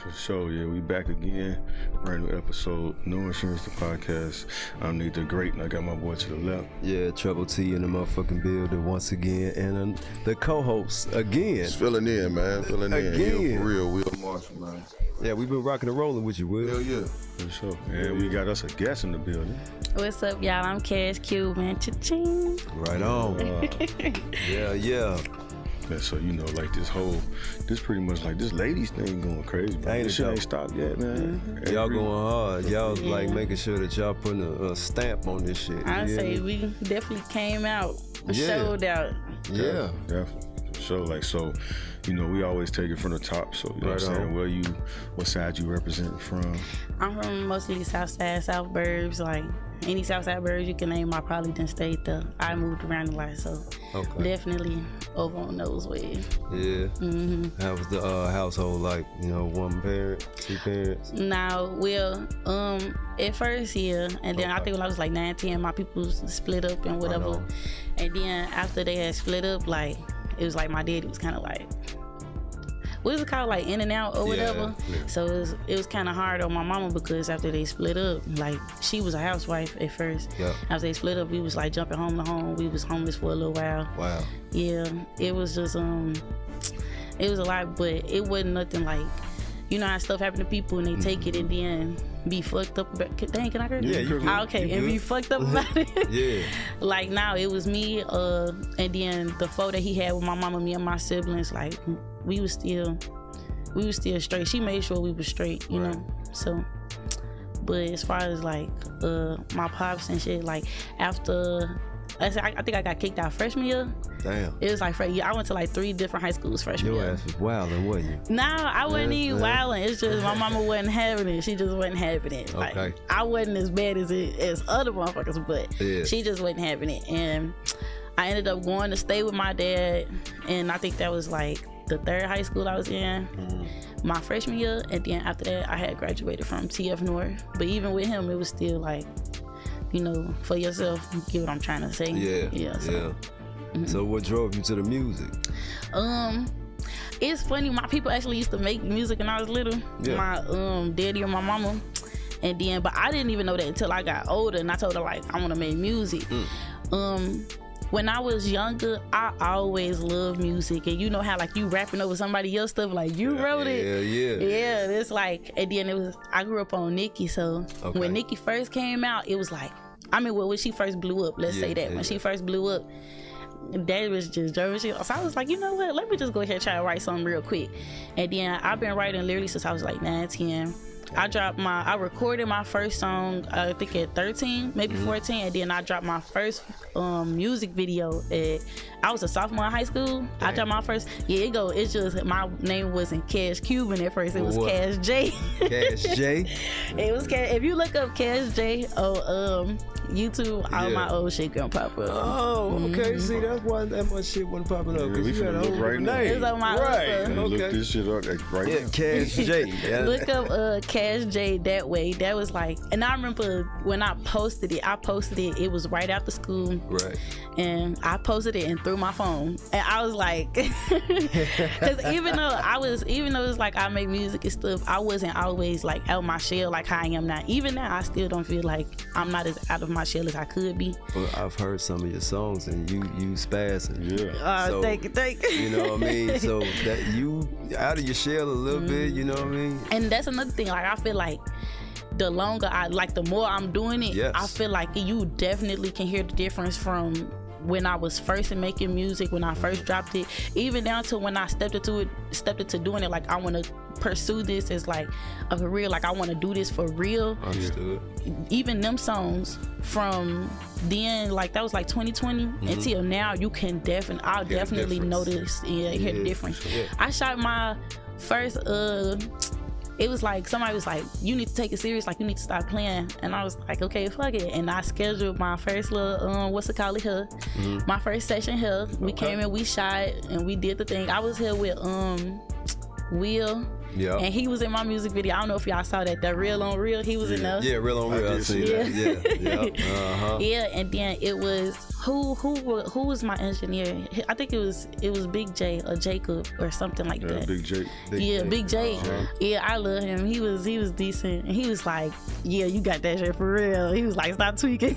For sure, yeah, we back again. Brand new episode, No Insurance, the podcast. I'm Nate the Great, and I got my boy to the left. Yeah, Trouble T in the motherfucking building once again, and the co-host again. Just filling in, man. Filling in. Again. For real, Will Marshall, man. Yeah, we've been rocking and rolling with you, Will. Hell yeah. For sure. And we got us a guest in the building. What's up, y'all? I'm Kash, Cuban. Cha-ching. Right on. Yeah. Yeah, so you know, like this pretty much like this ladies thing going crazy. Man. Ain't This it shit though? ain't stopped yet, man. Y'all going hard. Y'all Yeah. like making sure that y'all putting a stamp on this shit. I Yeah. say we definitely came out, Yeah. showed out. Yeah. Definitely. For sure. Like, so, you know, we always take it from the top. So, you know Right what I'm on. saying? What side you representing from? I'm from mostly South Side, South Burbs. Like any South Side Burbs you can name, I probably done stayed there. I moved around a lot, so Okay. definitely over on those ways. Yeah. How was the household like? You know, one parent, two parents? Now, well, at first, yeah, and then I think when I was like 9, 10, my people split up and whatever. on. And then after they had split up, like it was like my daddy was kind of like, what is it called, like in and out or whatever. Yeah. So it was kind of hard on my mama because after they split up, like she was a housewife at first. Yeah. After they split up, we was like jumping home to home. We was homeless for a little while. Wow. Yeah, it was just it was a lot, but it wasn't nothing like, you know how stuff happen to people and they take it and then be fucked up about. Dang, can I curse? Yeah, you good. Okay, You and be good. fucked up about it. Yeah. Like now it was me, and then the photo he had with my mama, me and my siblings, like we was still straight. She made sure we was straight, you know. So, but as far as like my pops and shit, like after I think I got kicked out freshman year. Damn. It was like I went to like 3 different high schools freshman Your year. ass was wildin', wasn't you? Nah, I wasn't even yeah. wilding. It's just my mama wasn't having it. She just wasn't having it. Like Okay. I wasn't as bad as other motherfuckers, but Yeah. she just wasn't having it. And I ended up going to stay with my dad, and I think that was like the 3rd high school I was in. My freshman year, and then after that I had graduated from TF North. But even with him, it was still like, you know, for yourself, you get what I'm trying to say. Yeah. So. So what drove you to the music? It's funny, my people actually used to make music when I was little. Yeah. My daddy and my mama. And then, but I didn't even know that until I got older, and I told her like I want to make music. When I was younger, I always loved music, and you know how like you rapping over somebody else's stuff, like you wrote it. Yeah, it's like, and then I grew up on Nicki, so Okay. when Nicki first came out, it was like, I mean, well, when she first blew up, let's say that, when she first blew up, that was just German shit. So I was like, you know what, let me just go ahead and try to write something real quick. And then I've been writing literally since I was like 9, 10. I recorded my first song, I think at 13, maybe 14, and then I dropped my first music video I was a sophomore in high school. I dropped my first, it's just, my name wasn't Kash Cuban at first, it was What? Kash J. Cash J? It was Kash. If you look up Kash J on YouTube, all my old shit gonna pop up. Oh, okay. See, that's why that much shit wasn't popping up. Yeah, 'Cause we you had finna a look whole right now. name. It's on my right. other- Look Okay. this shit up like, right Yeah, now. Cash J. Yeah. Look up Kash J that way. That was like, and I remember when I posted it. It was right after school, Right. and I posted it and threw my phone. And I was like, because even though it's like I make music and stuff, I wasn't always like out my shell like how I am now. Even now, I still don't feel like I'm not as out of my shell as I could be. Well, I've heard some of your songs and you spazzing. Yeah. So, Thank you. You know what I mean? So that you out of your shell a little bit, you know what I mean? And that's another thing. Like I feel like the longer the more I'm doing it, Yes. I feel like you definitely can hear the difference from when I was first making music, when I first dropped it, even down to when I stepped into doing it. Like I want to pursue this as like a career. Like I want to do this for real. Understood. Even them songs from then, like that was like 2020 until now, you can I'll Hear the definitely difference. notice and hear the difference. Yeah. I shot my first it was like somebody was like, you need to take it serious, like you need to stop playing. And I was like, okay, fuck it. And I scheduled my first little here, my first session here. We came in, we shot, and we did the thing. I was here with Will, Yeah. And he was in my music video. I don't know if y'all saw that. That Real on Real. He was in there. Yeah, Real on Real. I see that. Yeah. Yeah, and then it was who was my engineer? I think it was Big J or Jacob or something like that. Big J. Big J. Yeah, I love him. He was decent. And he was like, yeah, you got that shit for real. He was like, stop tweaking.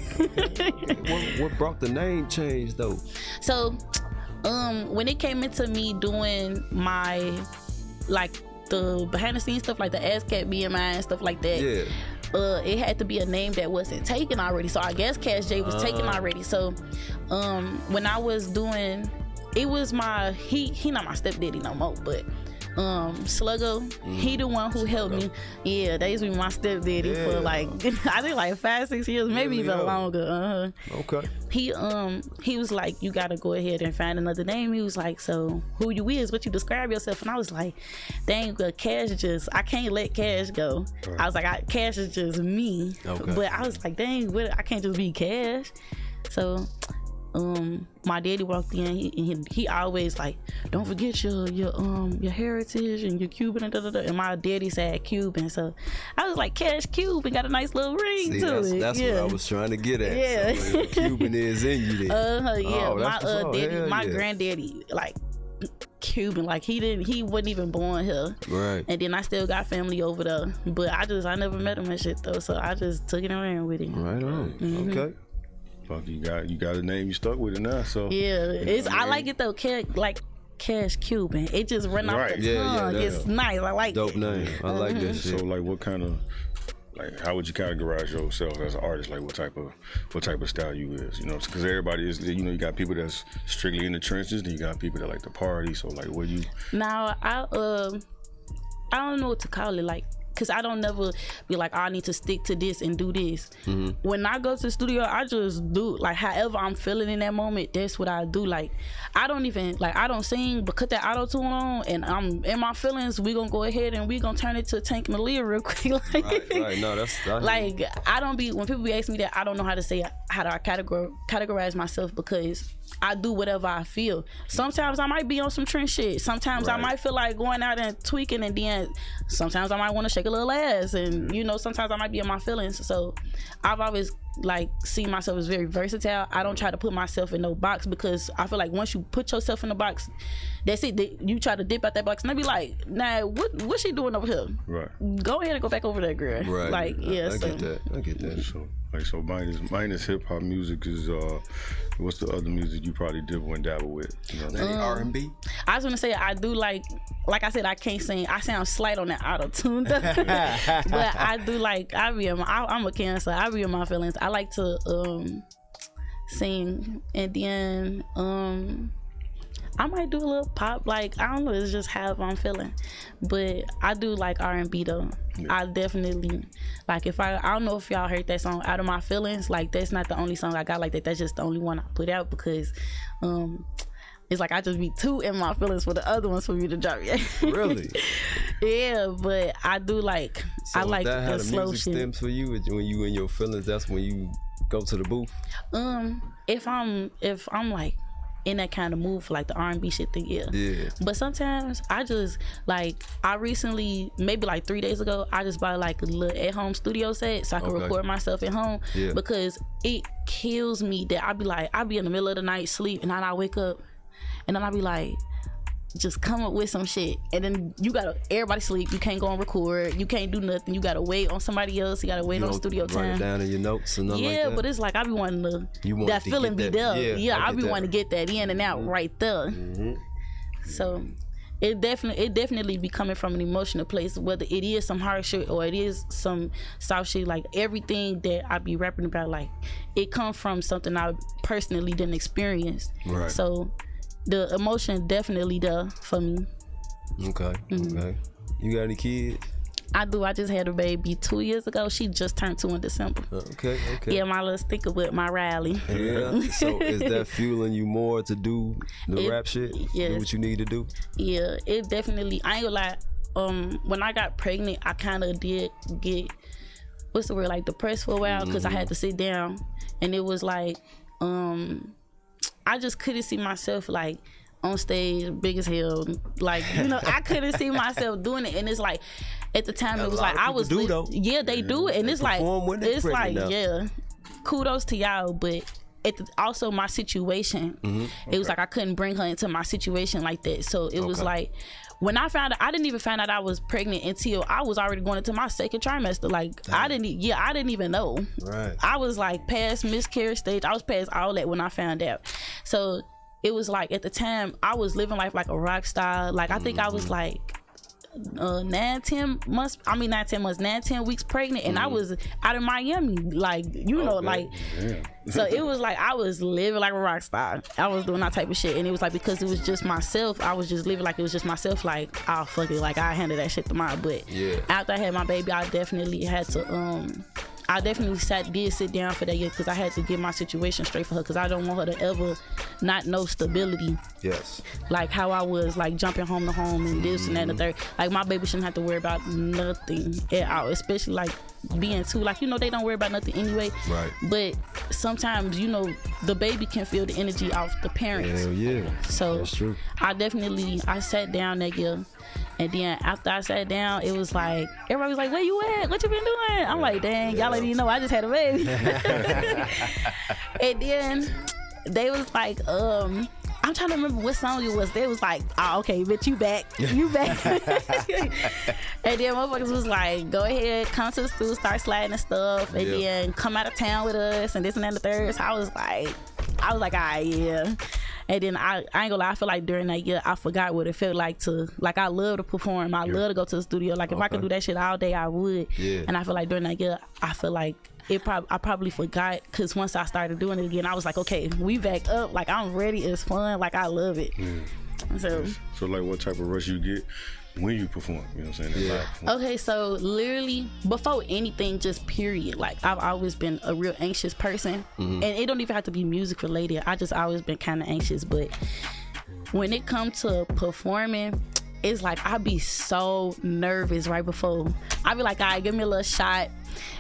What brought the name change though? So, when it came into me doing my like the behind the scenes stuff, like the ASCAP BMI and stuff like that. Yeah. It had to be a name that wasn't taken already. So I guess Cash J was taken already. So when I was doing, it was my he not my stepdaddy no more, but Sluggo, he the one who helped me. Yeah, they used to be my stepdaddy for like I think like 5-6 years, maybe even longer. Okay. He was like, you gotta go ahead and find another name. He was like, so who you is, what you describe yourself? And I was like, dang, Cash I can't let Cash go. Right. I was like, Cash is just me. Okay. But I was like, dang, I can't just be Cash. So my daddy walked in. He always like, don't forget your heritage and your Cuban and And my daddy said Cuban, so I was like, Cash Cuban got a nice little ring to it. That's what I was trying to get at. Yeah, so, Cuban is in you then. Yeah. My daddy, my granddaddy, like Cuban, like he wasn't even born here. Right. And then I still got family over there, but I never met him and shit though, so I just took it around with him. Right on. Mm-hmm. Okay. Fuck, you got a name, you stuck with it now, so yeah, I like it though. Cash Cuban, it just run off the tongue. Yeah, it's nice. I like dope name. I like that shit. So like, what kind of how would you categorize yourself as an artist? Like, what type of style you is? You know, because everybody is. You know, you got people that's strictly in the trenches, then you got people that like to party. So like, what you? Now I don't know what to call it. Like, because I don't never be like, I need to stick to this and do this. Mm-hmm. When I go to the studio, I just do like however I'm feeling in that moment. That's what I do. Like, I don't sing, but cut that auto tune on, and I'm in my feelings. We gonna go ahead and we gonna turn it to Tank Malia real quick. Right. No, that's like I don't be when people be asking me that, I don't know how to say how do I categorize myself, because I do whatever I feel. Sometimes I might be on some trend shit. Sometimes I might feel like going out and tweaking, and then sometimes I might want to shake a little ass, and you know, sometimes I might be in my feelings. So I've always like seen myself as very versatile. I don't try to put myself in no box, because I feel like once you put yourself in the box, that's it. You try to dip out that box, and they be like, nah, what's she doing over here? Right. Go ahead and go back over there, girl. Right. Like, yeah. I get that. So mine is hip hop music. Is what's the other music you probably dibble and dabble with? You know, R&B. I was gonna say I do like I said, I can't sing. I sound slight on that auto tune, but I do like I'm a Cancer. I be in my feelings. I like to sing, and then I might do a little pop. Like, I don't know, it's just how I'm feeling. But I do like R&B though. Yeah. I definitely like, if I don't know if y'all heard that song Out of My Feelings. Like, that's not the only song I got like that. That's just the only one I put out, because it's like I just be too in my feelings for the other ones for me to drop. Yeah. Really? Yeah, but I do like, so I like that the how slow the music shit. stems for you when you in your feelings? That's when you go to the booth. If I'm like in that kind of mood for like the R&B shit thing, yeah. But sometimes I just like, I recently, maybe like 3 days ago, I just bought like a little at-home studio set so I can record myself at home, because it kills me that I'll be in the middle of the night sleep, and then I wake up and then I'll be like, just come up with some shit, and then everybody sleep, you can't go and record, you can't do nothing, you gotta wait on somebody else, you gotta wait on studio time. Write it down in your notes and nothing like that. But it's like I be wanting that feeling be there. I be wanting to get that in and out right there. Mm-hmm. So it definitely be coming from an emotional place, whether it is some hard shit or it is some soft shit. Like, everything that I be rapping about, like, it come from something I personally didn't experience. Right. So the emotion definitely there for me. Okay. You got any kids? I do. I just had a baby 2 years ago. She just turned 2 in December. Okay. Yeah, my little sticker with my Riley. Yeah. So is that fueling you more to do the rap shit? Yeah. Do what you need to do? Yeah, it definitely. I ain't gonna lie. When I got pregnant, I kind of did get, what's the word, like depressed for a while, because I had to sit down, and it was like, I just couldn't see myself like on stage, big as hell. Like, you know, I couldn't see myself doing it. And it's like, at the time, it was like, I was, yeah, they do it. And it's like, yeah, kudos to y'all. But also my situation, it was like, I couldn't bring her into my situation like that. So it was like, when I found out, I didn't even find out I was pregnant until I was already going into my second trimester. Like, I didn't even know. Right. I was like past miscarriage stage. I was past all that when I found out. So it was like, at the time, I was living life like a rock star. Like, I think I was like 10 weeks pregnant, and I was out of Miami, like, you know, like, so it was like I was living like a rock star. I was doing that type of shit, and it was like, because it was just myself, I was just living like it was just myself, like, oh fuck it, like I handle that shit tomorrow. But after I had my baby, I definitely had to did sit down for that year, because I had to get my situation straight for her, because I don't want her to ever not know stability. Yes. Like how I was, like, jumping home to home and this and that and the third. Like, my baby shouldn't have to worry about nothing at all, especially like being two. Like, you know, they don't worry about nothing anyway. Right. But sometimes, you know, the baby can feel the energy off the parents. Hell yeah. So that's true. I sat down that year. And then after I sat down, it was like, everybody was like, where you at? What you been doing? I'm like, dang, y'all ain't even know I just had a baby. And then they was like, I'm trying to remember what song it was. They was like, oh, okay, bitch, you back. You back. And then motherfuckers was like, go ahead, come to the studio, start sliding and stuff, and then come out of town with us and this and that and the third. So I was like, all right, yeah. And then I ain't gonna lie, I feel like during that year, I forgot what it felt like to, like, I love to perform. I love to go to the studio. Like, if I could do that shit all day, I would. Yeah. And I feel like during that year, I feel like I probably forgot, because once I started doing it again, I was like, okay, we back up. Like, I'm ready. It's fun. Like, I love it. So like, what type of rush you get when you perform? You know what I'm saying? Okay, so literally before anything, just period, like, I've always been a real anxious person, and it don't even have to be music related. I just always been kind of anxious. But when it comes to performing, it's like I be so nervous right before. I be like, all right, give me a little shot.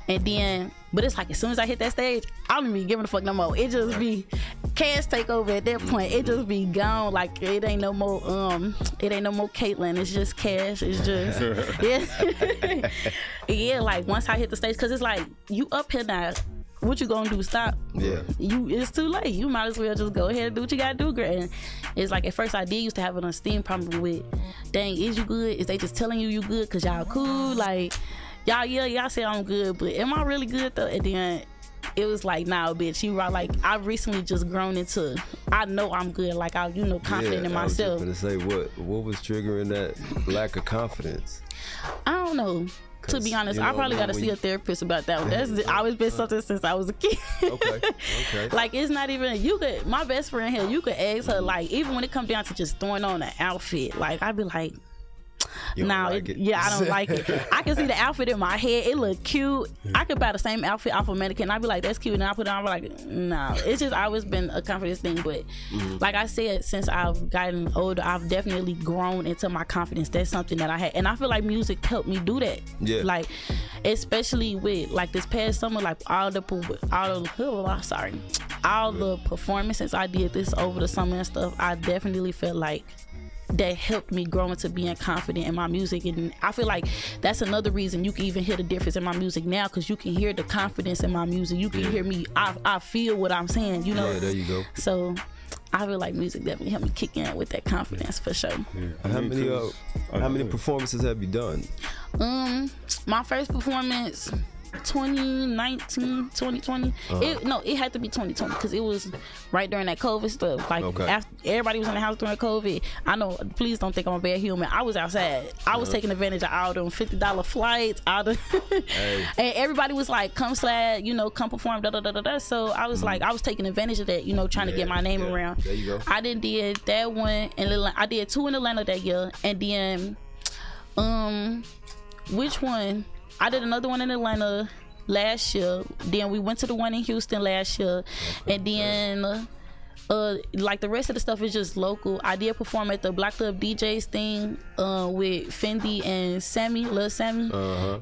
And then, but it's like, as soon as I hit that stage, I don't even be giving a fuck no more. It just be Cash take over at that point. It just be gone. Like, it ain't no more Caitlyn. It's just Cash. It's just yeah. Like, once I hit the stage, because it's like, you up here now, what you gonna do? Stop? Yeah. It's too late. You might as well just go ahead and do what you gotta do, girl. And it's like, at first I used to have an esteem problem with, dang, is you good? Is they just telling you good because y'all cool? Like, y'all say I'm good, but am I really good though? And then it was like, nah, bitch, you right. Like, I've recently just grown into, I know I'm good. Like, I, confident in myself. I was just gonna say, what was triggering that lack of confidence? I don't know. To be honest, I probably got to see a therapist about that one. That's always been something since I was a kid. Okay. Like, it's not even, my best friend here, you could ask her, like, even when it comes down to just throwing on an outfit, like, I'd be like, I don't like it. I can see the outfit in my head. It look cute. I could buy the same outfit off a mannequin. I'd be like, that's cute. And I put it on, I'm like, no. It's just always been a confidence thing. But like I said, since I've gotten older, I've definitely grown into my confidence. That's something that I had. And I feel like music helped me do that. Yeah. Like, especially with, like, this past summer, like, all the performances I did this over the summer and stuff, I definitely felt like that helped me grow into being confident in my music. And I feel like that's another reason you can even hear the difference in my music now, because you can hear the confidence in my music. You can hear me. I feel what I'm saying, Yeah, there you go. So I feel like music definitely helped me kick in with that confidence for sure. Yeah. How many performances have you done? My first performance, 2019, 2020. It had to be 2020, because it was right during that COVID stuff. Like, after everybody was in the house during COVID. I know, please don't think I'm a bad human. I was outside. I was taking advantage of all them $50 flights, and everybody was like, come slide, come perform, So I was like, I was taking advantage of that, trying to get my name around. There you go. I did that one in Atlanta. I did 2 in Atlanta that year, and then which one? I did another one in Atlanta last year. Then we went to the one in Houston last year. And then like, the rest of the stuff is just local. I did perform at the Black Club DJs thing with Fendi and Sammy, Lil Sammy. That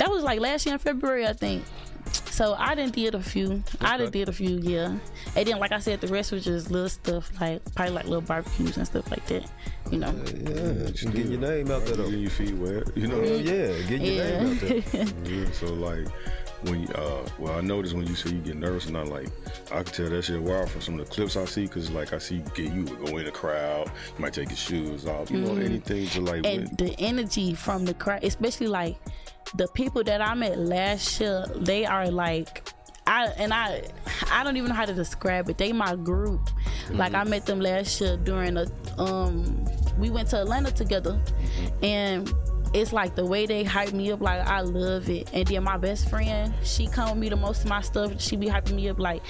was like last year in February, I think. So I done did a few. Yeah. And then, like I said, the rest was just little stuff, like probably like little barbecues and stuff like that. You know. Yeah. Get your name out there though. Getting your feet wet. You know. Yeah. Get your name out there. Yeah, so like when you, I noticed when you say you get nervous and like I can tell that shit wild from some of the clips I see, because like I see you would go in the crowd, you might take your shoes off, you know, anything to like. And the energy from the crowd, especially like the people that I met last year, they are like. I don't even know how to describe it. They my group. Like I met them last year during we went to Atlanta together, and it's like the way they hype me up, like I love it. And then my best friend, she come with me to most of my stuff. She be hyping me up, like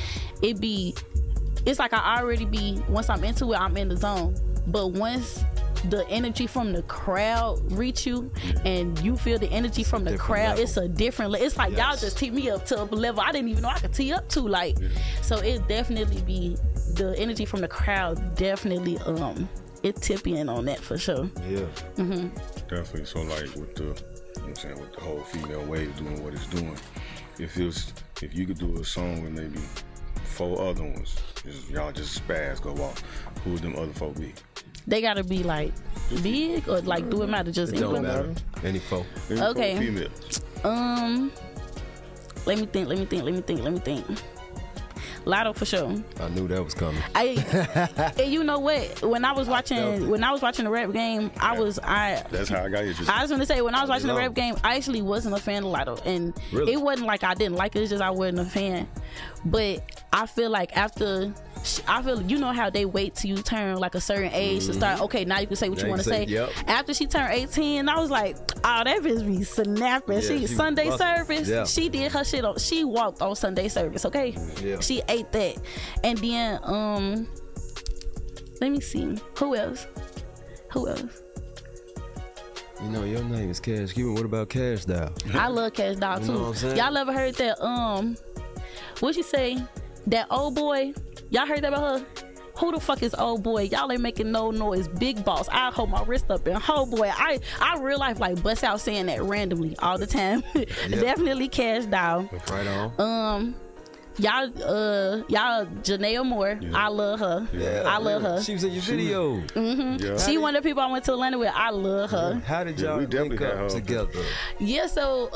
it's like I already be, once I'm into it, I'm in the zone. But once the energy from the crowd reach you and you feel the energy from the crowd, level. It's a different, it's like y'all just tee me up to a level I didn't even know I could tee up to, like. So it definitely be the energy from the crowd, definitely it tip in on that for sure. Yeah. Definitely. So like with the, you know what I'm saying, with the whole female wave doing what it's doing, if you could do a song with maybe 4 other ones, y'all just spaz go off, who would them other folk be? They gotta be like big, or like do it matter? Just it don't matter. Any 4. Okay. Females. Let me think. Lotto for sure. I knew that was coming. And you know what? When I was watching the rap game, That's how I got interested. I was gonna say, when I was watching the rap game, I actually wasn't a fan of Lotto, and it wasn't like I didn't like it. It's just I wasn't a fan. But I feel like you know how they wait till you turn like a certain age to start. Okay, now you can say what you want to say. Yep. After she turned 18, I was like, oh, that bitch be snapping. She Sunday service. Yeah. She did her shit on. She walked on Sunday service. Okay, she ate that, and then let me see who else. You know, your name is Cash Cuban. What about Cash Doll? I love Cash Doll too. You know what I'm saying? Y'all ever heard that? What you say? That old boy. Y'all heard that about her? Who the fuck is old boy? Y'all ain't making no noise. Big boss. I hold my wrist up and oh boy, I real life like bust out saying that randomly all the time. Definitely Cash Doll. Right on. Y'all Janaea Moore. I love her. I love her. She was in your video. Yeah. She one of the people I went to Atlanta with. I love her. How did y'all link up together? Yeah, so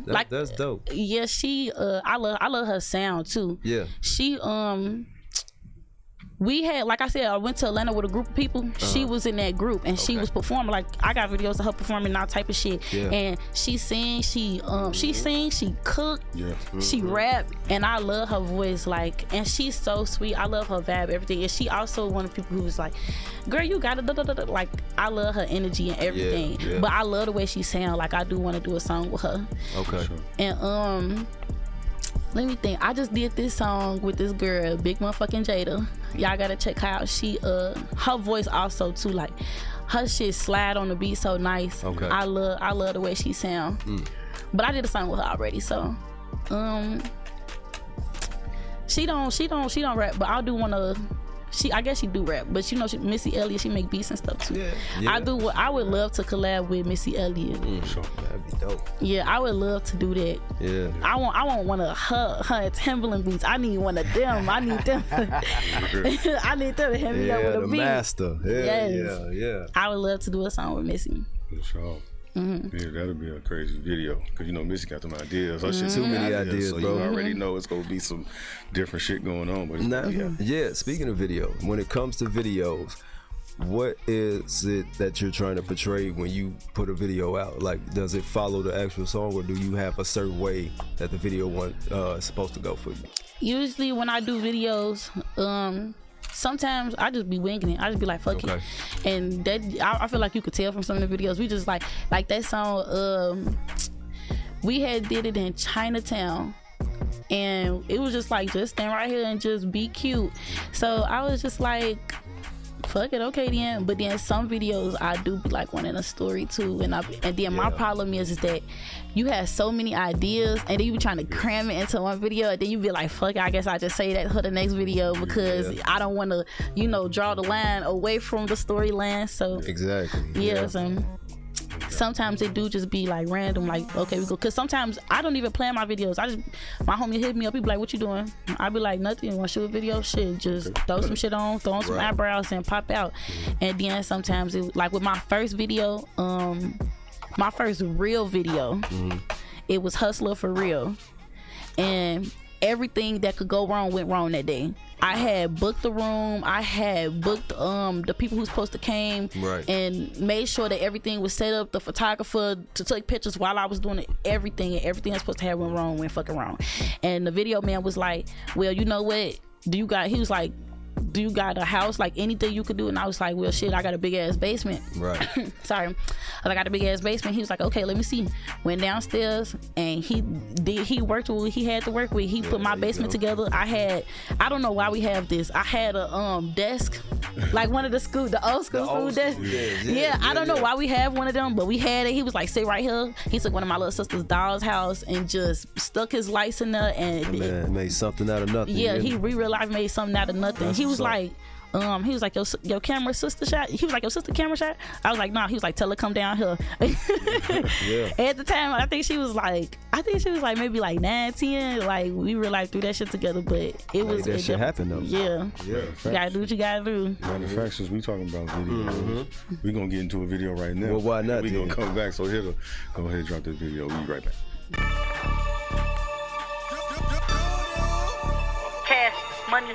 that's dope. Yeah, she I love her sound too. Yeah. She we had, like I said, I went to Atlanta with a group of people. She was in that group, and she was performing. Like I got videos of her performing and all type of shit. Yeah. And she sings, she sings, she cook, she rap, and I love her voice. Like, and she's so sweet. I love her vibe, everything. And she also one of the people who was like, "Girl, you got it." Like I love her energy and everything. Yeah. But I love the way she sound. Like I do want to do a song with her. Okay. And let me think. I just did this song with this girl, Big Motherfucking Jada. Y'all gotta check her out. She her voice also too, like her shit slide on the beat so nice. Okay. I love the way she sound. But I did a song with her already, so she don't rap, but I do wanna. I guess she do rap, but you know, Missy Elliott, she make beats and stuff too. Yeah. I would love to collab with Missy Elliott. Sure. That'd be dope. Yeah, I would love to do that. Yeah. I want one of her Timberland beats. I need one of them. I need them. I need them to hit me up with a beat. Master. Yeah. I would love to do a song with Missy. For sure. Yeah, that'll be a crazy video, because you know Missy got them ideas. Her shit too many ideas, so bro. You already know it's gonna be some different shit going on. But speaking of video, when it comes to videos, what is it that you're trying to portray when you put a video out? Like, does it follow the actual song, or do you have a certain way that the video is supposed to go for you? Usually, when I do videos, sometimes I just be winging it. I just be like, fuck it. And that I feel like you could tell from some of the videos. We just like that song, we had did it in Chinatown, and it was just like, just stand right here and just be cute. So I was just like, fuck it, okay then. But then some videos I do be like wanting a story too, and then my problem is that you have so many ideas, and then you be trying to cram it into one video, and then you be like, fuck it, I guess I just say that for the next video, because I don't want to, you know, draw the line away from the storyline. So exactly. Yeah. sometimes it do just be like random, like okay we go, cause sometimes I don't even plan my videos. My homie hit me up, he be like, what you doing? I be like, nothing, wanna shoot a video? Shit, just throw some shit on, throw on some eyebrows and pop out. And then sometimes it, like with my first video, my first real video, it was Hustler for Real, and everything that could go wrong went wrong that day. I had booked the room, I had booked the people who's supposed to came, and made sure that everything was set up, the photographer to take pictures while I was doing it, everything, and everything that's supposed to have went wrong went fucking wrong. And the video man was like, well, you know what, he was like, do you got a house, like anything you could do? And I was like, well shit, I got a big ass basement. Sorry, I got a big ass basement. He was like, okay, let me see. Went downstairs and he worked with what he had to work with. He put my basement together. I don't know why we have this, I had a desk, like one of the old school desks. I don't know why we have one of them, but we had it. He was like, sit right here. He took one of my little sister's doll's house and just stuck his lights in there and made something out of nothing. He real life made something out of nothing. He was like, your camera sister shot. He was like, your sister camera shot. I was like, nah. He was like, tell her come down here. At the time, I think she was like maybe like 9, 10. Like we real life threw that shit together, but it was that shit happened though. You gotta do what you gotta do. Matter of fact, since we talking about videos, we gonna get into a video right now. Well, why not? We gonna come back. So here, go ahead and drop this video. We'll be right back. Cash, money.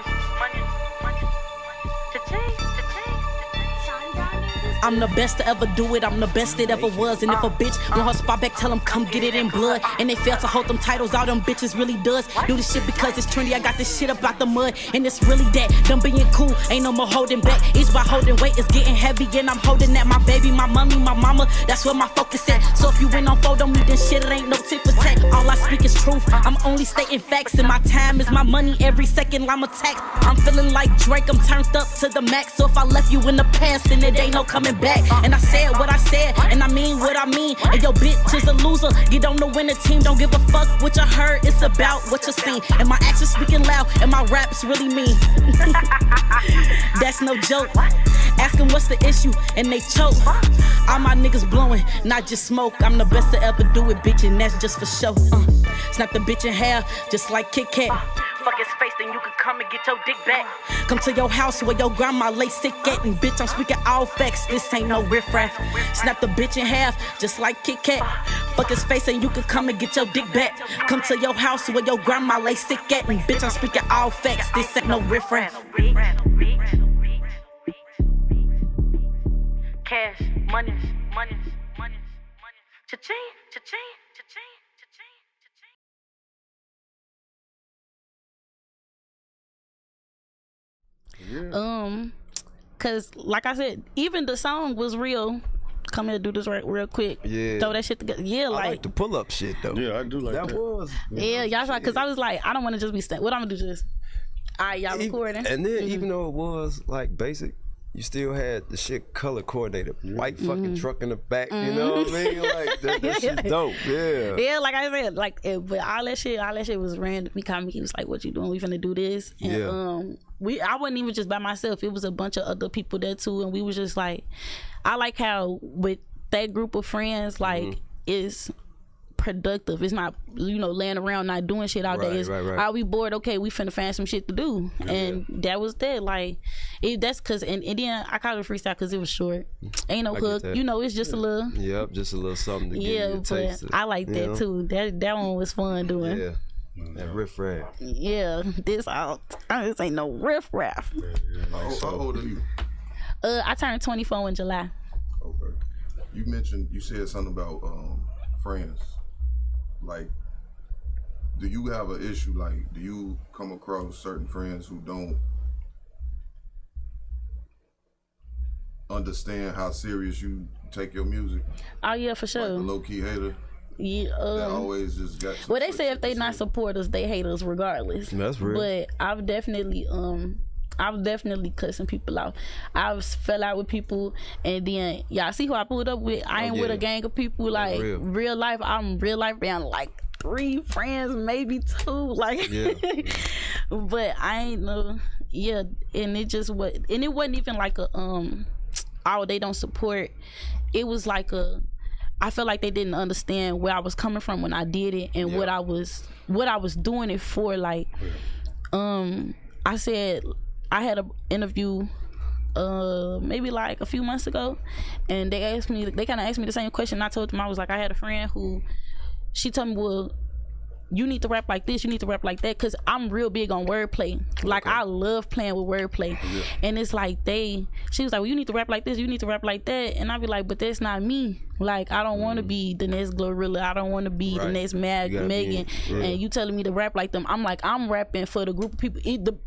I'm the best to ever do it, I'm the best it ever was. And if a bitch want her spot back, tell them come get it in blood. And they fail to hold them titles, all them bitches really does. Do this shit because it's trendy, I got this shit up out the mud. And it's really that, done being cool, ain't no more holding back. Each by holding weight, it's getting heavy and I'm holding that. My baby, my mommy, my mama, that's where my focus at. So if you went on fold on me, then shit, it ain't no tit for tat. All I speak is truth, I'm only stating facts. And my time is my money, every second I'm attacked. I'm feeling like Drake, I'm turned up to the max. So if I left you in the past, then it ain't no coming back. And I said what I said, and I mean what I mean. And your bitch is a loser, get on the winning team. Don't give a fuck what you heard, it's about what you seen. And my actions speaking loud, and my raps really mean. That's no joke. Ask them what's the issue, and they choke. All my niggas blowing, not just smoke. I'm the best to ever do it, bitch, and that's just for show. Snap the bitch in half, just like Kit Kat. Fuck his face, then you can come and get your dick back. Come to your house where your grandma lay sick at. And bitch, I'm speaking all facts, this ain't no riffraff. Snap the bitch in half, just like Kit Kat. Fuck his face, and you can come and get your dick back. Come to your house where your grandma lay sick at. And bitch, I'm speaking all facts, this ain't no riffraff. Cash, money. Cha-ching, cha-ching, cha-ching. Cause like I said, even the song was real. Come here, do this real quick. Throw that shit together. I like the pull up shit though. Yeah, I do like that. Y'all try, cause I was like, I don't want to just be what I'm gonna do just. Alright, y'all recording. And then even though it was like basic, you still had the shit color coordinated. White fucking truck in the back, you know what I mean? Like that shit's dope. Yeah, like I said, like but all that shit was random. He was like, what you doing? We finna do this. And I wasn't even just by myself. It was a bunch of other people there too, and we was just like, I like how with that group of friends, like it's productive. It's not laying around not doing shit all day. Are we bored? Okay, we finna find some shit to do. And that was that. Like that's cause and then I call it freestyle cause it was short. Ain't no hook. It's just a little. Yep, just a little something to give you a taste. I like that too. That one was fun doing. Yeah. That riff raff. Yeah, this ain't no riff raff. How old are you? I turned 24 in July. Okay. You said something about friends. Like, do you have an issue? Like, do you come across certain friends who don't understand how serious you take your music? Oh yeah, for sure. Like a low key hater. Yeah, that always just got. Well, they say if they not supporters, they hate us regardless. That's real. But I've definitely cut some people out. I've fell out with people, and then y'all see who I pulled up with. I ain't with a gang of people. Like real life, I'm real life down like 3 friends, maybe 2. Like, but I ain't know. Yeah, and it just was, and it wasn't even like a oh they don't support. It was like a I feel like they didn't understand where I was coming from when I did it and what I was doing it for. Like, I said I had an interview maybe like a few months ago, and they kind of asked me the same question. I told them, I was like, I had a friend who, she told me, well, you need to rap like this, you need to rap like that, because I'm real big on wordplay. Like, I love playing with wordplay. And it's like she was like, well, you need to rap like this, you need to rap like that. And I'd be like, but that's not me. Like, I don't want to be the next Glorilla, I don't want to be the next Megan, and you telling me to rap like them. I'm like, I'm rapping for the group of people.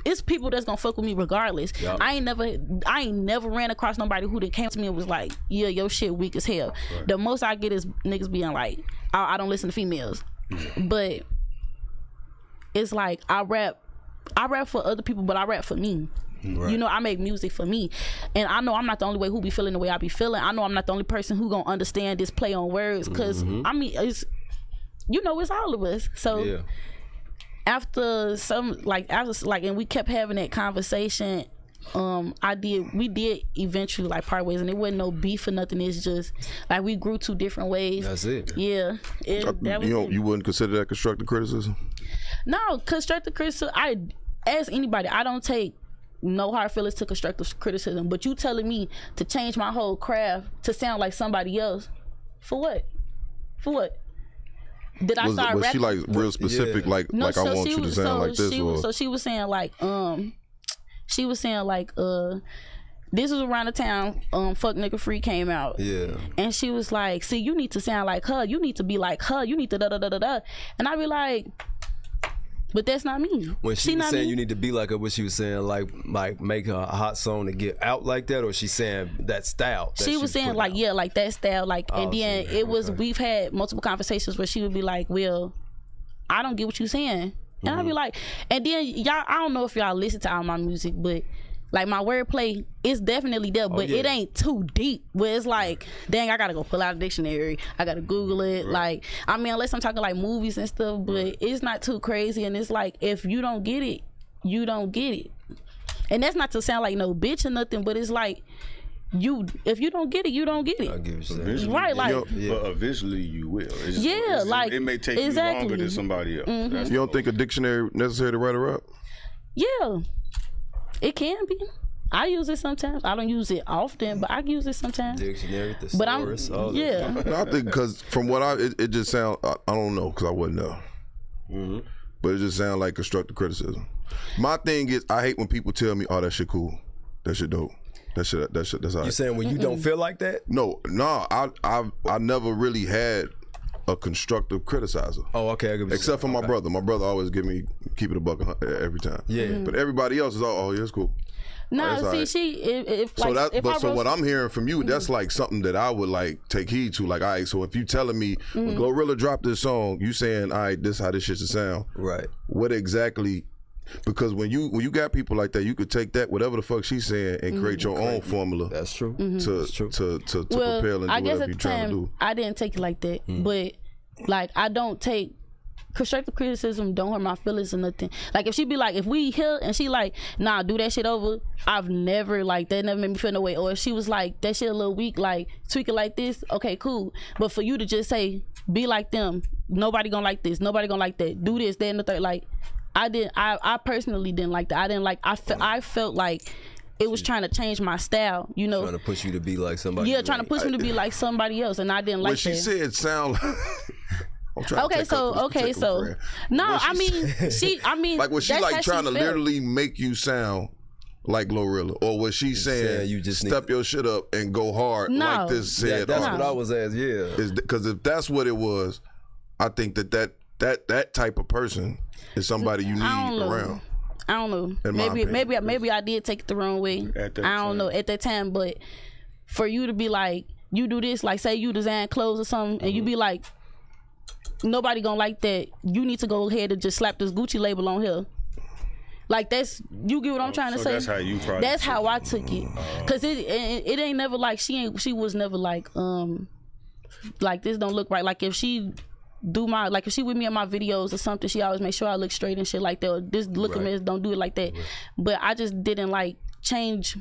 It's people that's gonna fuck with me regardless. I ain't never ran across nobody who came to me and was like, yeah, your shit weak as hell. The most I get is niggas being like, I don't listen to females. But it's like, I rap for other people, but I rap for me. You know, I make music for me, and I know I'm not the only way who be feeling the way I be feeling. I know I'm not the only person who gonna understand this play on words, because I mean, it's, you know, it's all of us. So after and we kept having that conversation, we did eventually like part ways, and it wasn't no beef or nothing. It's just like we grew two different ways. That's it. Yeah. You wouldn't consider that constructive criticism? No, constructive criticism, I ask anybody, I don't take no hard feelings to constructive criticism, but you telling me to change my whole craft to sound like somebody else, for what? Did I start rapping? Was she like real specific, like I want you to sound like this? So she was saying like, this was around the time Fuck Nigga Free came out. Yeah. And she was like, see, you need to sound like her, you need to be like her, you need to da-da-da-da-da. And I be like, but that's not me. When she was saying you need to be like her, what she was saying, like make her a hot song to get out like that, or she saying that style? She was saying like, yeah, like that style, like, and then it was, we've had multiple conversations where she would be like, well, I don't get what you saying. And I'd be like, and then y'all, I don't know if y'all listen to all my music, but like my wordplay is definitely there, but it ain't too deep where it's like, dang, I gotta go pull out a dictionary, I gotta Google it. Like, I mean, unless I'm talking like movies and stuff, but it's not too crazy. And it's like, if you don't get it, you don't get it. And that's not to sound like no bitch or nothing, but it's like, if you don't get it, you don't get it. I get what you're saying. Right, like, but eventually you will. Like, it may take you longer than somebody else. You don't think a dictionary necessary to write a rap? Yeah, it can be. I use it sometimes. I don't use it often, but I use it sometimes. Dictionary, thesaurus, all that. No, I think because from what it just sounds, I don't know, because I wouldn't know. But it just sounds like constructive criticism. My thing is, I hate when people tell me, "Oh, that shit cool, that shit dope." That's how. You saying when you don't feel like that? No, I never really had a constructive criticizer. Oh, okay. Except for my brother. My brother always keep it a buck every time. Yeah. But everybody else is all, yeah, it's cool. No, see, so what I'm hearing from you, that's like something that I would like take heed to. Like, all right, so if you telling me when Glorilla dropped this song, you saying, all right, this how this shit should sound. Right. What exactly? Because when you got people like that, you could take that, whatever the fuck she's saying, and create your own formula. That's true. To propel and do whatever you're trying to do. I didn't take it like that, but like, I don't take constructive criticism, don't hurt my feelings or nothing. Like, if she be like, if we here and she like, nah, do that shit over, I've never, like, that never made me feel no way. Or if she was like, that shit a little weak, like, tweak it like this, okay, cool. But for you to just say, be like them, nobody gonna like this, nobody gonna like that, do this, that, and the third, like, I personally didn't like that. I felt like it was trying to change my style, you know. Trying to push you to be like somebody. Yeah, trying to push me to be like somebody else, and I didn't like that. What she said sound like... No, I mean, like, was she like trying to literally make you sound like Glorilla, or was she saying you just step your shit up and go hard like this said? Yeah, that's what I was asking. Yeah, because if that's what it was, I think that type of person is somebody you need around. I don't know. Maybe I did take it the wrong way. I don't know at that time, but for you to be like, you do this, like, say you design clothes or something, and you be like, nobody gonna like that, you need to go ahead and just slap this Gucci label on here. Like, that's, you get what I'm trying to say? That's how you probably. That's how I took it. Cause it ain't never like, she was never like this don't look right. Like, if she if she with me in my videos or something, she always make sure I look straight and shit like that. Or this look at me, don't do it like that. But I just didn't like change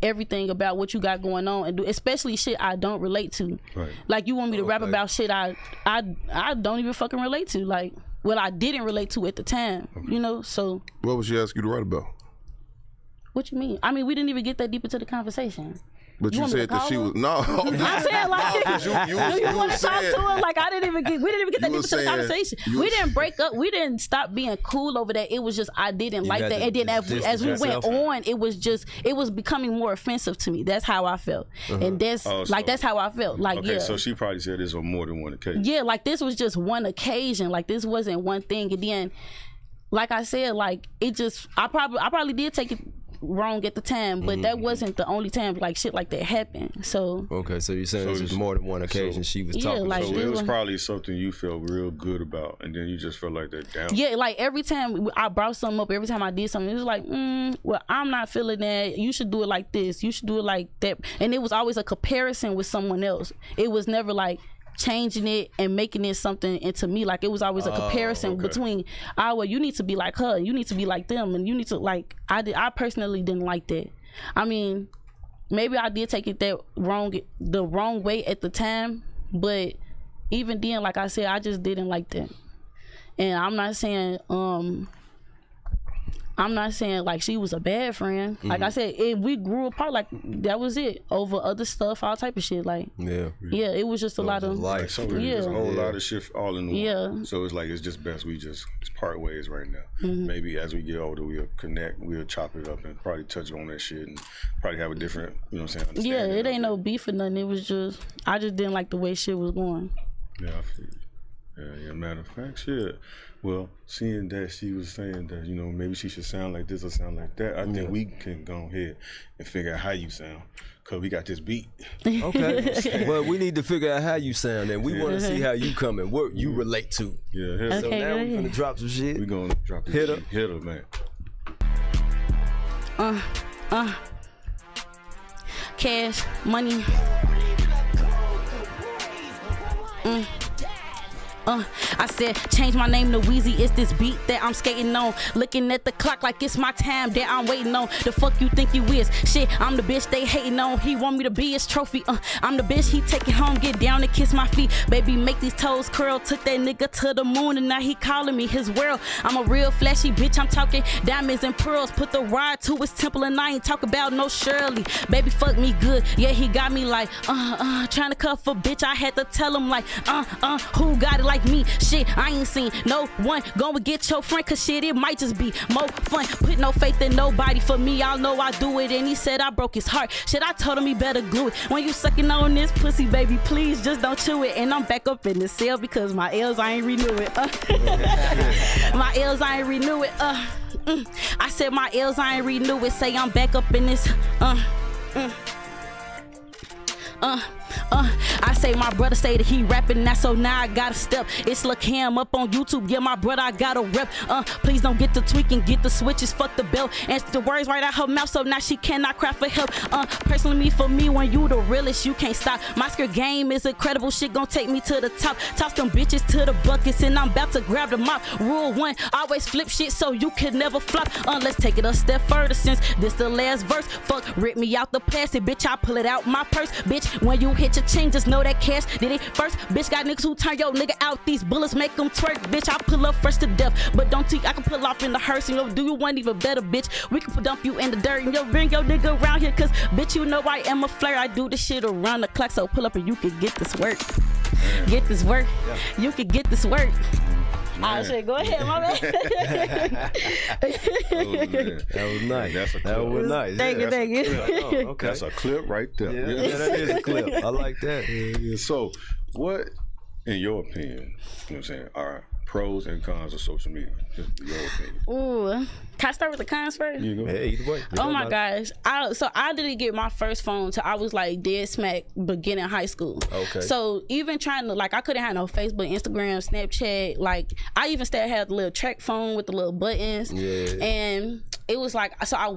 everything about what you got going on, and do, especially shit I don't relate to. Right. Like you want me to rap about shit I don't even fucking relate to. Like what I didn't relate to at the time. You know. So what would she ask you to write about? What you mean? I mean, we didn't even get that deep into the conversation. But you said that she was I'm saying like, you want to talk to her? Like we didn't even get that deep into the conversation. We didn't break up. We didn't stop being cool over that. It was just I didn't like that. And then as we went on, it was becoming more offensive to me. That's how I felt, and that's that's how I felt. Like okay, so she probably said this on more than one occasion. Yeah, like this was just one occasion. Like this wasn't one thing. And then, like I said, like it just I probably did take it wrong at the time, but that wasn't the only time like shit like that happened. So okay, so you're saying it was more than one occasion she was talking. Like, so it was probably something you felt real good about, and then you just felt like that down. Yeah, like every time I brought something up, every time I did something, it was like, well, I'm not feeling that. You should do it like this. You should do it like that. And it was always a comparison with someone else. It was never like changing it and making it something into me. Like it was always a comparison between, well, you need to be like her, you need to be like them, and you need to like. I personally didn't like that. I mean, maybe I did take it the wrong way at the time, but even then, like I said, I just didn't like that. And I'm not saying like she was a bad friend. Like I said, we grew apart. Like that was it. Over other stuff, all type of shit. Like it was just a lot of life. So there's a whole lot of shit all in one. Yeah. So it's like it's just best we just part ways right now. Maybe as we get older, we'll connect. We'll chop it up and probably touch on that shit and probably have a different, you know what I'm saying? Yeah, it ain't no beef or nothing. It was just I just didn't like the way shit was going. Yeah, I feel you. Yeah, matter of fact, shit. Well, seeing that she was saying that, you know, maybe she should sound like this or sound like that, I think we can go ahead and figure out how you sound, because we got this beat. Okay. Well, we need to figure out how you sound, and we want to see how you come and what you relate to. Yeah, so now we're going to drop some shit. We're going to drop this shit. Hit her, man. Cash, money. I said, change my name to Weezy. It's this beat that I'm skating on. Looking at the clock like it's my time that I'm waiting on. The fuck you think you is? Shit, I'm the bitch they hating on. He want me to be his trophy. I'm the bitch he take it home, get down and kiss my feet. Baby, make these toes curl. Took that nigga to the moon and now he calling me his world. I'm a real flashy bitch. I'm talking diamonds and pearls. Put the ride to his temple and I ain't talk about no Shirley. Baby, fuck me good. Yeah, he got me like, trying to cuff a bitch. I had to tell him like, who got it like me? Shit, I ain't seen no one. Go and get your friend, cause shit, it might just be more fun. Put no faith in nobody. For me, y'all know I do it. And he said I broke his heart. Shit, I told him he better glue it. When you sucking on this pussy, baby, please just don't chew it. And I'm back up in the cell because my L's I ain't renew it. My L's I ain't renew it. I said my L's I ain't renew it. Say I'm back up in this. I say my brother say that he rapping that, so now I gotta step. It's Lil Cam up on YouTube, yeah, my brother I gotta rep. Please don't get the tweaking, get the switches, fuck the belt. And the words right out her mouth, so now she cannot cry for help. Personally for me, when you the realest, you can't stop. My skirt game is incredible, shit gon' take me to the top. Toss them bitches to the buckets and I'm about to grab the mop. Rule 1, always flip shit so you can never flop. Let's take it a step further since this the last verse. Fuck, rip me out the plastic, bitch, I pull it out my purse. Bitch, when you hit your chain, just know that Cash did it first. Bitch, got niggas who turn your nigga out. These bullets make them twerk. Bitch, I pull up first to death, but don't think I can pull off in the hearse. And yo, do you want even better, bitch? We can dump you in the dirt and yo, bring your nigga around here, cause bitch, you know I am a flare. I do this shit around the clock, so pull up and you can get this work. Get this work. You can get this work. I said, go ahead, my man. That was nice. That's a clip. That was nice. Thank you. Oh, okay. That's a clip right there. Yeah, that is a clip. I like that. Yeah. So, what, in your opinion, you know what I'm saying, are pros and cons of social media? Just your opinion. Ooh, can I start with the cons first? You go. Hey, either way. Oh my gosh. I didn't get my first phone till I was like dead smack beginning high school. Okay. So even trying to, like, I couldn't have no Facebook, Instagram, Snapchat. Like, I even still had the little track phone with the little buttons. Yeah. And it was like, so I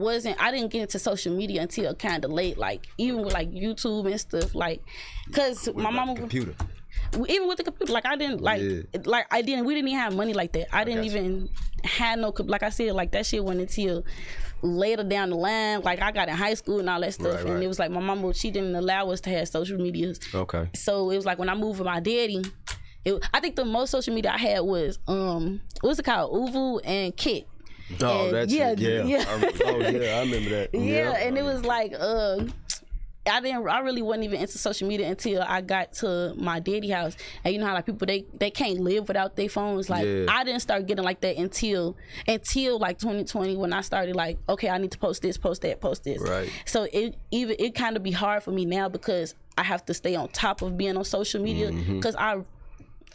didn't get into social media until kind of late. Like, even with like YouTube and stuff. Like, cause my mama. Computer. Even with the computer, like I didn't we didn't even have money like that. I didn't even have no, like I said, like that shit went until later down the line, like I got in high school and all that stuff, and it was like my mama, she didn't allow us to have social medias. Okay. So it was like when I moved with my daddy, I think the most social media I had was what's it called, Uvu and Kik. Oh, and that's yeah. I remember that. Yeah, and it was like I really wasn't even into social media until I got to my daddy house. And you know how like people they can't live without their phones. Like I didn't start getting like that until like 2020 when I started like, okay, I need to post this, post that, post this. Right. So it kind of be hard for me now because I have to stay on top of being on social media because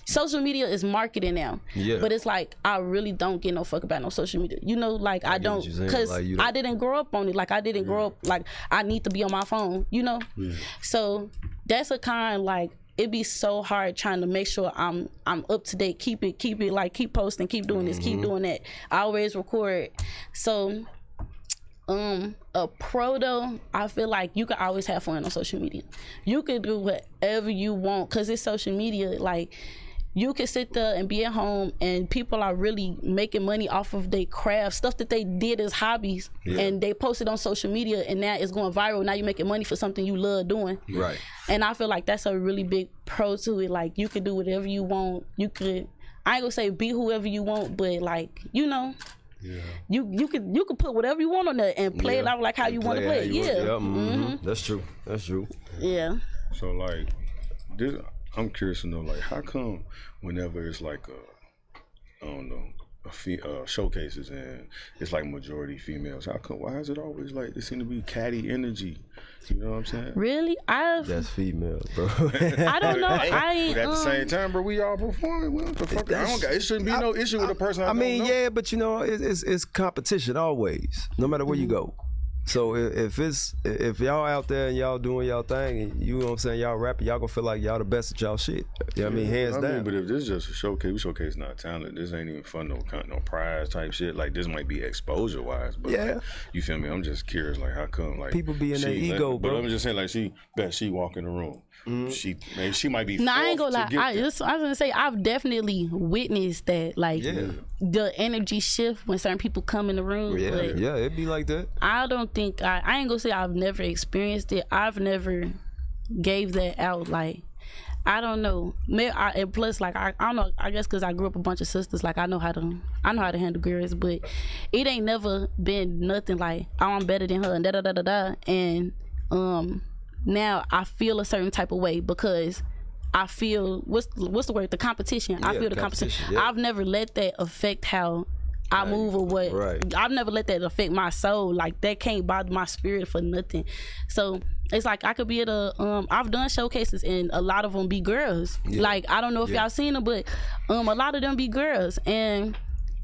social media is marketing now, but it's like I really don't get no fuck about no social media. You know, like I don't, because like I didn't grow up on it. Like I didn't grow up like I need to be on my phone. You know, so that's a kind like it be so hard trying to make sure I'm up to date. Keep it like keep posting, keep doing this, keep doing that. I always record. So a pro though, I feel like you can always have fun on social media. You can do whatever you want because it's social media. Like you can sit there and be at home and people are really making money off of their craft, stuff that they did as hobbies, and they post it on social media and now it's going viral. Now you're making money for something you love doing. Right. And I feel like that's a really big pro to it. Like you could do whatever you want. You could, I ain't gonna say be whoever you want, but like, you know, you could put whatever you want on there and play it out like how you want to play it. That's true. That's true. Yeah. So like this, I'm curious to know, like, how come whenever it's like I don't know, showcases and it's like majority females, how come? Why is it always like it seem to be catty energy? You know what I'm saying? Really, that's females, bro. I don't know. But at the same time, bro, we all performing. What the fuck? It shouldn't be no issue with the person. I mean, don't know. yeah, but you know, it's competition always, no matter where you go. So if y'all out there and y'all doing y'all thing, and you know what I'm saying, y'all rapping, y'all gonna feel like y'all the best at y'all shit. You know what I mean? Hands down. But if this is just a showcase, we showcase not talent. This ain't even fun, no prize type shit. Like this might be exposure wise, but like, you feel me? I'm just curious, like how come like people be in their ego, bro. But I'm just saying, like she walk in the room. She might be. No, I ain't gonna lie. I was gonna say I've definitely witnessed that, like the energy shift when certain people come in the room. Yeah, it'd be like that. I don't think I ain't gonna say I've never experienced it. I've never gave that out. Like I don't know. And plus, like I don't know. I guess because I grew up a bunch of sisters, like I know how to handle girls, but it ain't never been nothing like I'm better than her and da da da da da. And now I feel a certain type of way because I feel what's the word? The competition. I feel the competition. I've never let that affect how I move or what. I've never let that affect my soul. Like that can't bother my spirit for nothing. So it's like I could be at I've done showcases and a lot of them be girls. Like I don't know if y'all seen them, but a lot of them be girls and.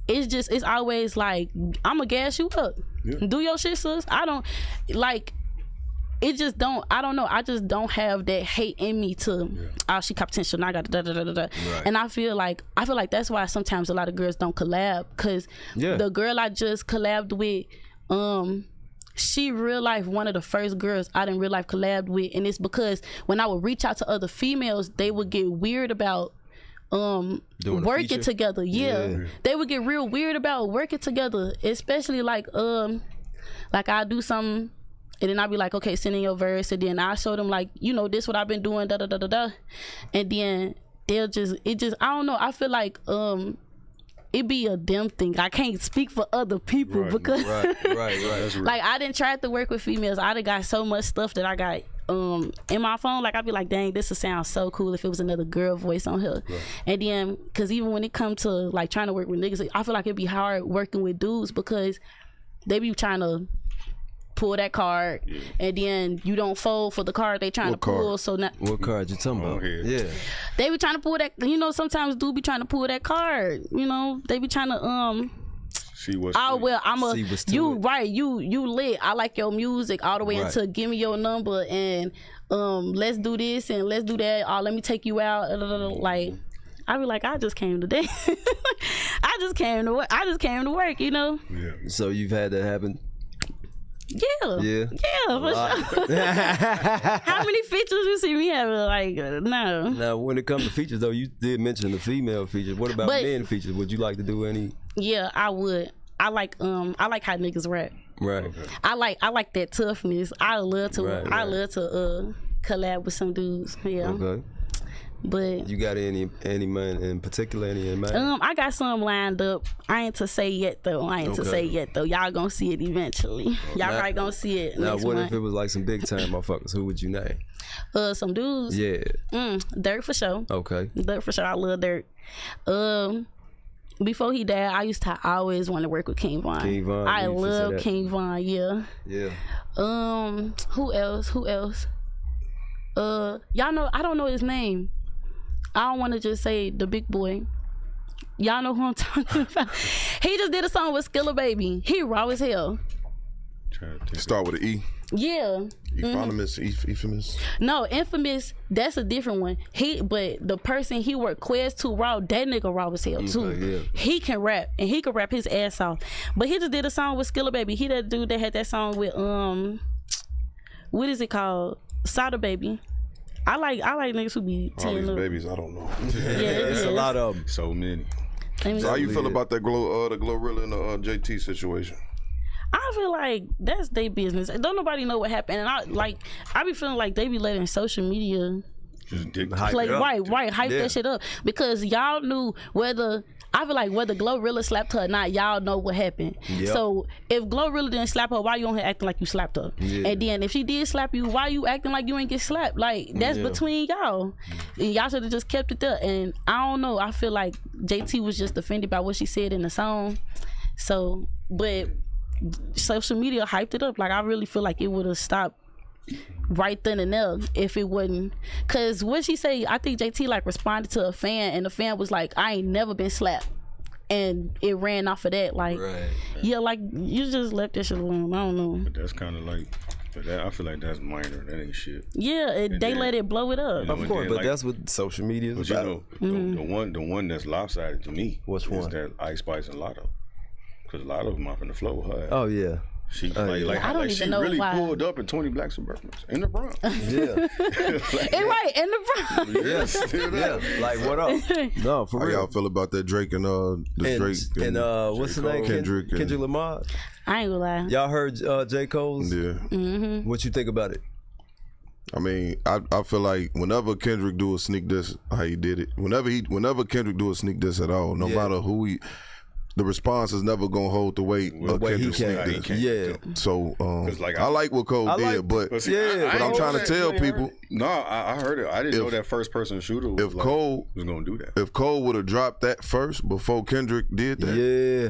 It's always like I'ma gas you up. Do your shit, sis. I don't like. It just don't. I don't know. I just don't have that hate in me to. Oh, she competition. I got da da da da da. And I feel like that's why sometimes a lot of girls don't collab because the girl I just collabed with, she real life one of the first girls I didn't real life collabed with, and it's because when I would reach out to other females, they would get weird about working together. They would get real weird about working together, especially like I do something. And then I'll be like, okay, send in your verse. And then I show them like, you know, this what I've been doing, da da da da da. And then I don't know. I feel like it be a them thing. I can't speak for other people because like I didn't try to work with females. I done got so much stuff that I got in my phone. Like I'd be like, dang, this would sound so cool if it was another girl voice on here. And then, cause even when it comes to like trying to work with niggas, I feel like it'd be hard working with dudes because they be trying to pull that card and then you don't fold for the card they trying to pull. So now what card you talking about? They be trying to pull that, you know, sometimes dude be trying to pull that card, you know, they be trying to see what's you lit, I like your music all the way until give me your number and let's do this and let's do that, let me take you out, like I be like, I just came today. I just came to work, you know. So you've had that happen. Yeah, for sure. How many features you see me having? Like, no. Now, when it comes to features, though, you did mention the female features. What about men features? Would you like to do any? Yeah, I would. I like how niggas rap. Right. Okay. I like that toughness. I love to Right. love to collab with some dudes. Yeah. Okay. But You got any man in particular? Any in mind? I got some lined up. I ain't to say yet though. Y'all gonna see it eventually. Y'all probably gonna see it Now, next what month. if it was like some big time motherfuckers? Who would you name? Some dudes. Yeah. Dirt for sure. Okay. Dirt for sure. I love Dirt. Before he died, I used to always want to work with King Von. King Von, I you used to say love that. King Von. Yeah. Yeah. Who else? Y'all know, I don't know his name. I don't want to just say the big boy. Y'all know who I'm talking about. He just did a song with Skilla Baby. He raw as hell. Start with an E. Yeah. Infamous. No, Infamous, that's a different one. But the person he worked, Quest 2 Raw, that nigga raw as hell too. yeah. He can rap, and he can rap his ass off. But he just did a song with Skilla Baby. He that dude that had that song with what is it called? Sada Baby. I like niggas who be All tearing these up. babies, I don't know. It's a lot of them. So many. So how you feel about that the Glorilla and the JT situation? I feel like that's their business. Don't nobody know what happened. And I be feeling like they be letting social media Just dick. play it up. hype Yeah. that shit up, because y'all knew whether Glorilla slapped her or not. Y'all know what happened. Yep. So if Glorilla didn't slap her, why you on here acting like you slapped her? Yeah. And then if she did slap you, why you acting like you ain't get slapped? Like, that's between y'all. And y'all should have just kept it there. And I don't know. I feel like JT was just offended by what she said in the song. So, but social media hyped it up. Like, I really feel like it would have stopped right then and there if it wasn't, because what she say, I think JT like responded to a fan, and the fan was like, I ain't never been slapped, and it ran off of that. Like, yeah, like, you just left that shit alone. I don't know. But that's kind of like, but that, I feel like that's minor. That ain't shit. Yeah, they then, let it blow it up. you know, Of and course, then, but like, that's what social media is But you about. know, the one that's lopsided to me Which is one? that Ice Spice and Lotto, because Lotto come off in the flow with her. Oh yeah. She yeah. I don't she even know really why. pulled up in 20 black Suburbans in the Bronx. Yeah. And right in the front. Yeah. Like, what up? No, for How real. y'all feel about that Drake and Drake and what's his name? Kendrick and- Kendrick Lamar. I ain't gonna lie. Y'all heard J. Cole's? Yeah. What you think about it? I mean, I feel like whenever Kendrick do a sneak diss, how he did it. Whenever Kendrick do a sneak diss at all, no matter who the response is never gonna hold the weight of way he Kendrick's sneak can. diss. Yeah. So like, I like what Cole did, but see, Yeah. But I'm ain't trying know to that. tell You ain't people- heard it? No, I heard it. I didn't know that first person shooter was, if Cole was gonna do that. if Cole would have dropped that first before Kendrick did that, Yeah.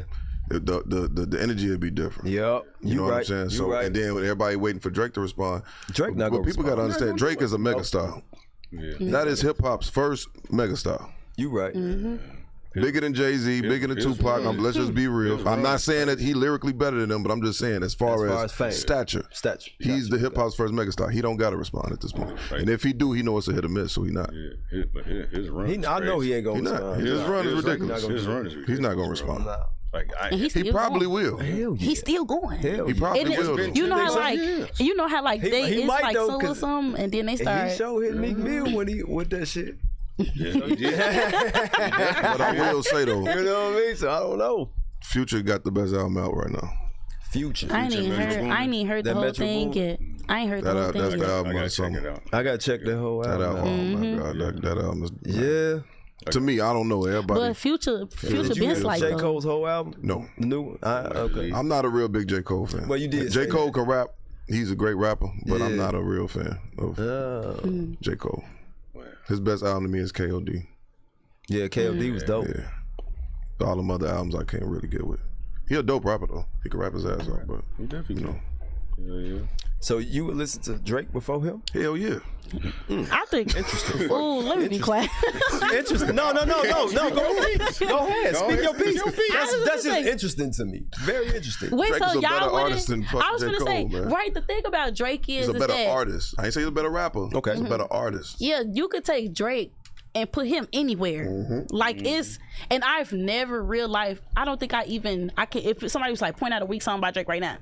the energy would be different. Yep. You know right. what I'm saying? You So right. and then with everybody waiting for Drake to respond. Drake not but gonna people gotta respond. understand, Drake is a megastar. Yeah. That is hip hop's first megastar. You right. Bigger than Jay-Z, bigger than his Tupac. run. Let's just be real. His I'm run. not saying that he lyrically better than them, but I'm just saying as far as fame. stature, Stature. he's the hip hop's first megastar. He don't got to respond at this point. Right. And if he do, he know it's a hit or miss, so he not. Yeah, but his run. is I know crazy. he ain't gonna He not. respond. His run is ridiculous. His run is ridiculous. He's not gonna bro. respond. Like And he's He still probably going. will. Hell yeah. He's still going. Hell He yeah. probably And will. it, though. you know how like years. you know how like He it's might like though, so or 'cause- something, and then they start. He sure hit Meek Mill when he with that shit. Yeah, yeah. But I will say though, You know what I mean? So I don't know. Future got the best album out right now. Future. I ain't even heard the That whole Metro thing Boomin? yet. I ain't heard the That whole out- thing that's yet. the I album gotta of check it summer. out. I gotta check that whole That album album, out. oh my God, that album is. Yeah. To me, I don't know. Everybody. But Future Did you been hear like J. though. Cole's whole album? No. The new one? Okay. I'm not a real big J. Cole fan. Well, you did J. say Cole that. can rap. He's a great rapper, but I'm Yeah. not a real fan of J. Cole. His best album to me is K.O.D. Yeah, KOD was dope. Yeah. All them other albums I can't really get with. He a dope rapper though. He can rap his ass off, but He definitely know. Yeah. So you would listen to Drake before him? hell yeah. I think. Interesting. Ooh, let me be quiet. Interesting. No. Go ahead. Go ahead. Speak your piece. That's gonna just say- interesting to me. Very interesting. Wait, Drake so is a better y'all artist than wouldn't? fucking I was J. gonna say, Cole, man. right? The thing about Drake He's is a better that artist. I ain't say he's a better rapper. Okay. He's a better artist. yeah, you could take Drake and put him anywhere. Like it's, and I've never real life. I don't think I can. If somebody was like point out a weak song by Drake right now,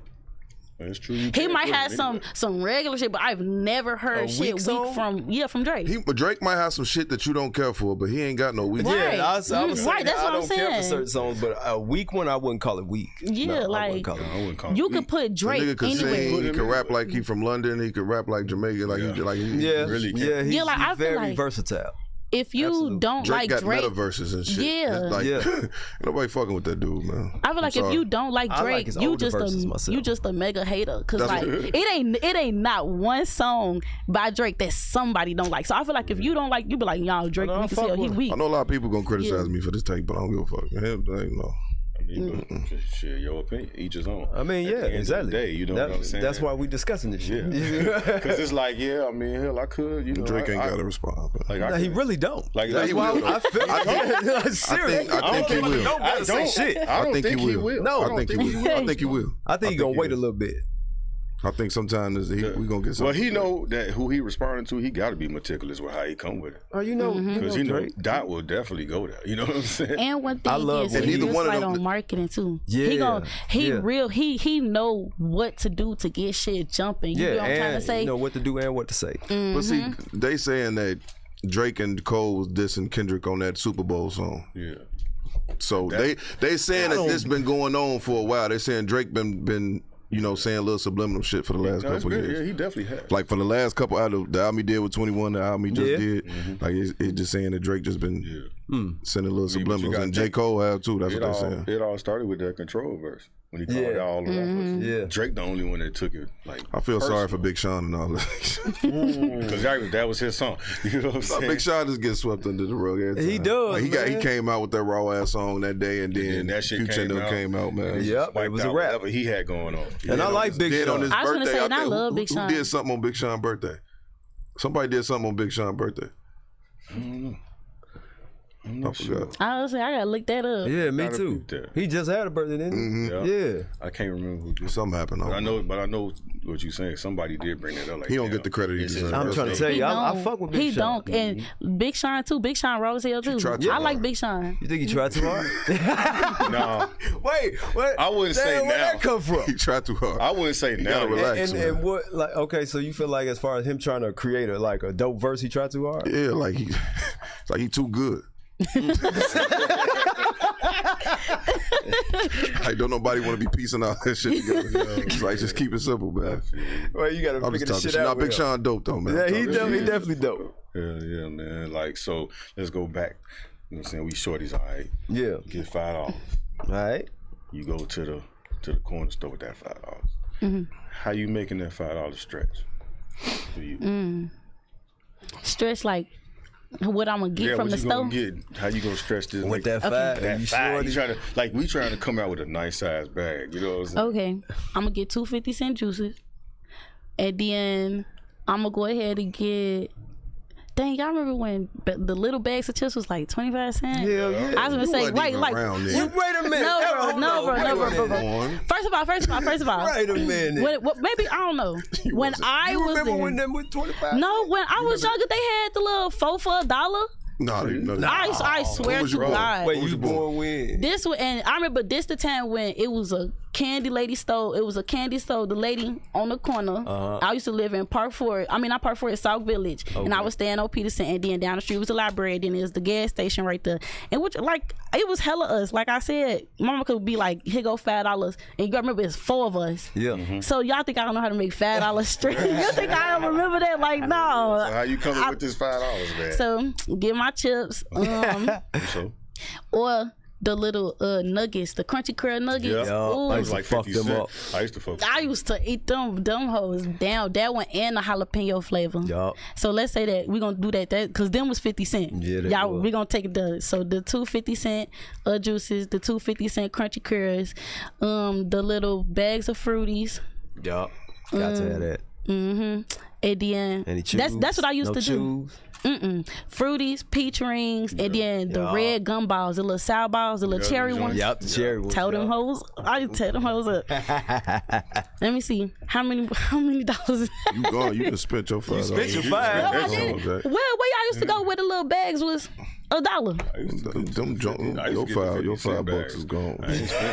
That's true. He might have some regular shit, but I've never heard shit weak from Drake. Drake might have some shit that you don't care for, but he ain't got no weak. Right. Yeah, I was right. That's what I I'm don't care for saying. certain songs, but a weak one I wouldn't call it weak. Yeah, no, like I wouldn't call it you weak. could put Drake Nigga could anywhere. sing, he could rap like he from London, he could rap like Jamaica, like he really can. Yeah, he's like, I feel very like versatile. If you don't Drake like got Drake, metaverses and shit. Yeah. It's like, Yeah. nobody fucking with that dude, man. I feel like if you don't like I like Drake, his you older just verses myself. you just a mega hater. Cause That's like what- it ain't not one song by Drake that somebody don't like. So I feel like if you don't like, you be like, y'all Drake, No, we I can fuck tell he with him. weak. I know a lot of people gonna criticize me for this take, but I don't give a fuck. Him, no. I mean, but shit, your opinion, each his own. I mean, At yeah, the end of exactly. the day, you know what I'm saying? That's why we discussing this shit. Because it's like, I mean, hell, I could, you know. Drake ain't got to respond. Like, No, he really don't. Like, That's he why will, I feel. Seriously, I think he will. Don't gotta say shit. I think he will. No, I think he will. I think he will. I think he gonna wait a little bit. I think sometimes we gonna get something. Well, he know that who he responding to, he got to be meticulous with how he come with it. Oh, you know, Because you know, Drake. Dot will definitely go there. You know what I'm saying? And one thing I love is, when he neither just one of like them- on marketing too. Yeah, He know what to do to get shit jumping. You know what I'm trying to say? you know what to do and what to say. But see, they saying that Drake and Cole was dissing Kendrick on that Super Bowl song. Yeah. So they saying that this been going on for a while. They saying Drake been saying a little subliminal shit for the last No, it's couple good. years. Yeah, he definitely has. Like for the last couple out of the album he did with 21, the album he just did, like it's just saying that Drake just been sending little Yeah, but you subliminals, gotta and J. think- Cole have too. That's what they're saying. It all started with that Control verse when he called out all the rappers. Yeah. Drake the only one that took it like. I feel sorry for Big Sean and all that. Because that was his song. You know what I'm saying? Big Sean just gets swept under the rug every time. He does, Like, he man. came out with that raw ass song that day, and then that shit Future came came out, man. Yep, Wiped it was a out rap. whatever he had going on. And I like Big Did on Sean. his I was gonna birthday. say, and I think- love Big who Sean. did something on Big Sean's birthday? Somebody did something on Big Sean's birthday. I forgot. I was like, I gotta look that up. Yeah, me Gotta too. peep that. He just had a birthday, didn't he? Yeah. I can't remember who did. Something happened. But I know what you're saying. Somebody did bring that up. Like, He don't damn, get the credit he it's his deserves. I'm trying to birthday. tell you, I don't. fuck with Big He Sean. don't, and Big Sean too. Big Sean raw as hell too. tried too I like hard. Big Sean. You think he tried too hard? No, Wait, what? I wouldn't say Where'd now. that come from? He tried too hard. I wouldn't say now. gotta relax. And what, like, okay, so you feel like as far as him trying to create a dope verse, he tried too hard? Yeah, like it's like he too good. Like don't nobody want to be piecing all that shit together. It's like just keep it simple, man. Well, you gotta I'm figure just this talking shit shit. out. Nah, Big with him. Sean dope though, man. Yeah, he I'm talking definitely dope. Yeah, man. Like, so let's go back. You know what I'm saying? We shorties, all right. Yeah. Get $5. All right. You go to the corner store with that $5. How you making that $5 stretch for you? Stretch like what I'm gonna get from what the you store. gonna get? How you gonna stretch this? With nigga? that five, That you five. sure? You trying to like we trying to come out with a nice size bag. You know what I'm saying? Okay, I'm gonna get 2 50-cent juices, and then I'm gonna go ahead and get. Dang, y'all remember when the little bags of chips was like 25 cents? Hell yeah. I was gonna You say, wasn't right, even like. around then. Wait a minute. No, bro. On. First of all. Wait a minute. Maybe I don't know. When I You was remember there, when them was 25? no, when I was younger, they had the little 4 for $1. No. I swear was to you born? God. Wait, you born when? This was, and I remember this the time when it was a candy lady store. It was a candy store. The lady on the corner. I used to live in Park Ford. I mean, not Park Ford, South Village. And I was staying on Peterson. And then down the street was the library. Then there's the gas station right there. And which, like, it was hella us. Like I said, mama could be like, here go $5. And you gotta remember, it's 4 of us. Yeah. So y'all think I don't know how to make $5 straight? You think I don't remember that? Like, no. So how you coming with this $5, man? So get my chips. So Or the little nuggets, the crunchy curl nuggets. Yeah. Ooh. I used to fuck 50 them cent. up. I used to fuck. I used to eat them hoes down. That one and the jalapeno flavor. Yup. So let's say that we're gonna do that because them was 50 cent. Yeah, they y'all, was. we're gonna take the 2 50-cent juices, the 2 50-cent crunchy curls, the little bags of fruities. Yup. Got to have that. And then Any chews? that's what I used No to do. chews? Fruities, peach rings, and then the red gumballs, the little sour balls, the little cherry ones. Yep, the cherry ones. Tell them hoes. I just tell them hoes up. Let me see how many dollars. You gone? You just spent your $5. You spent your $5. No, I didn't. Where y'all used to go where the little bags was $1? Them your $5 is gone.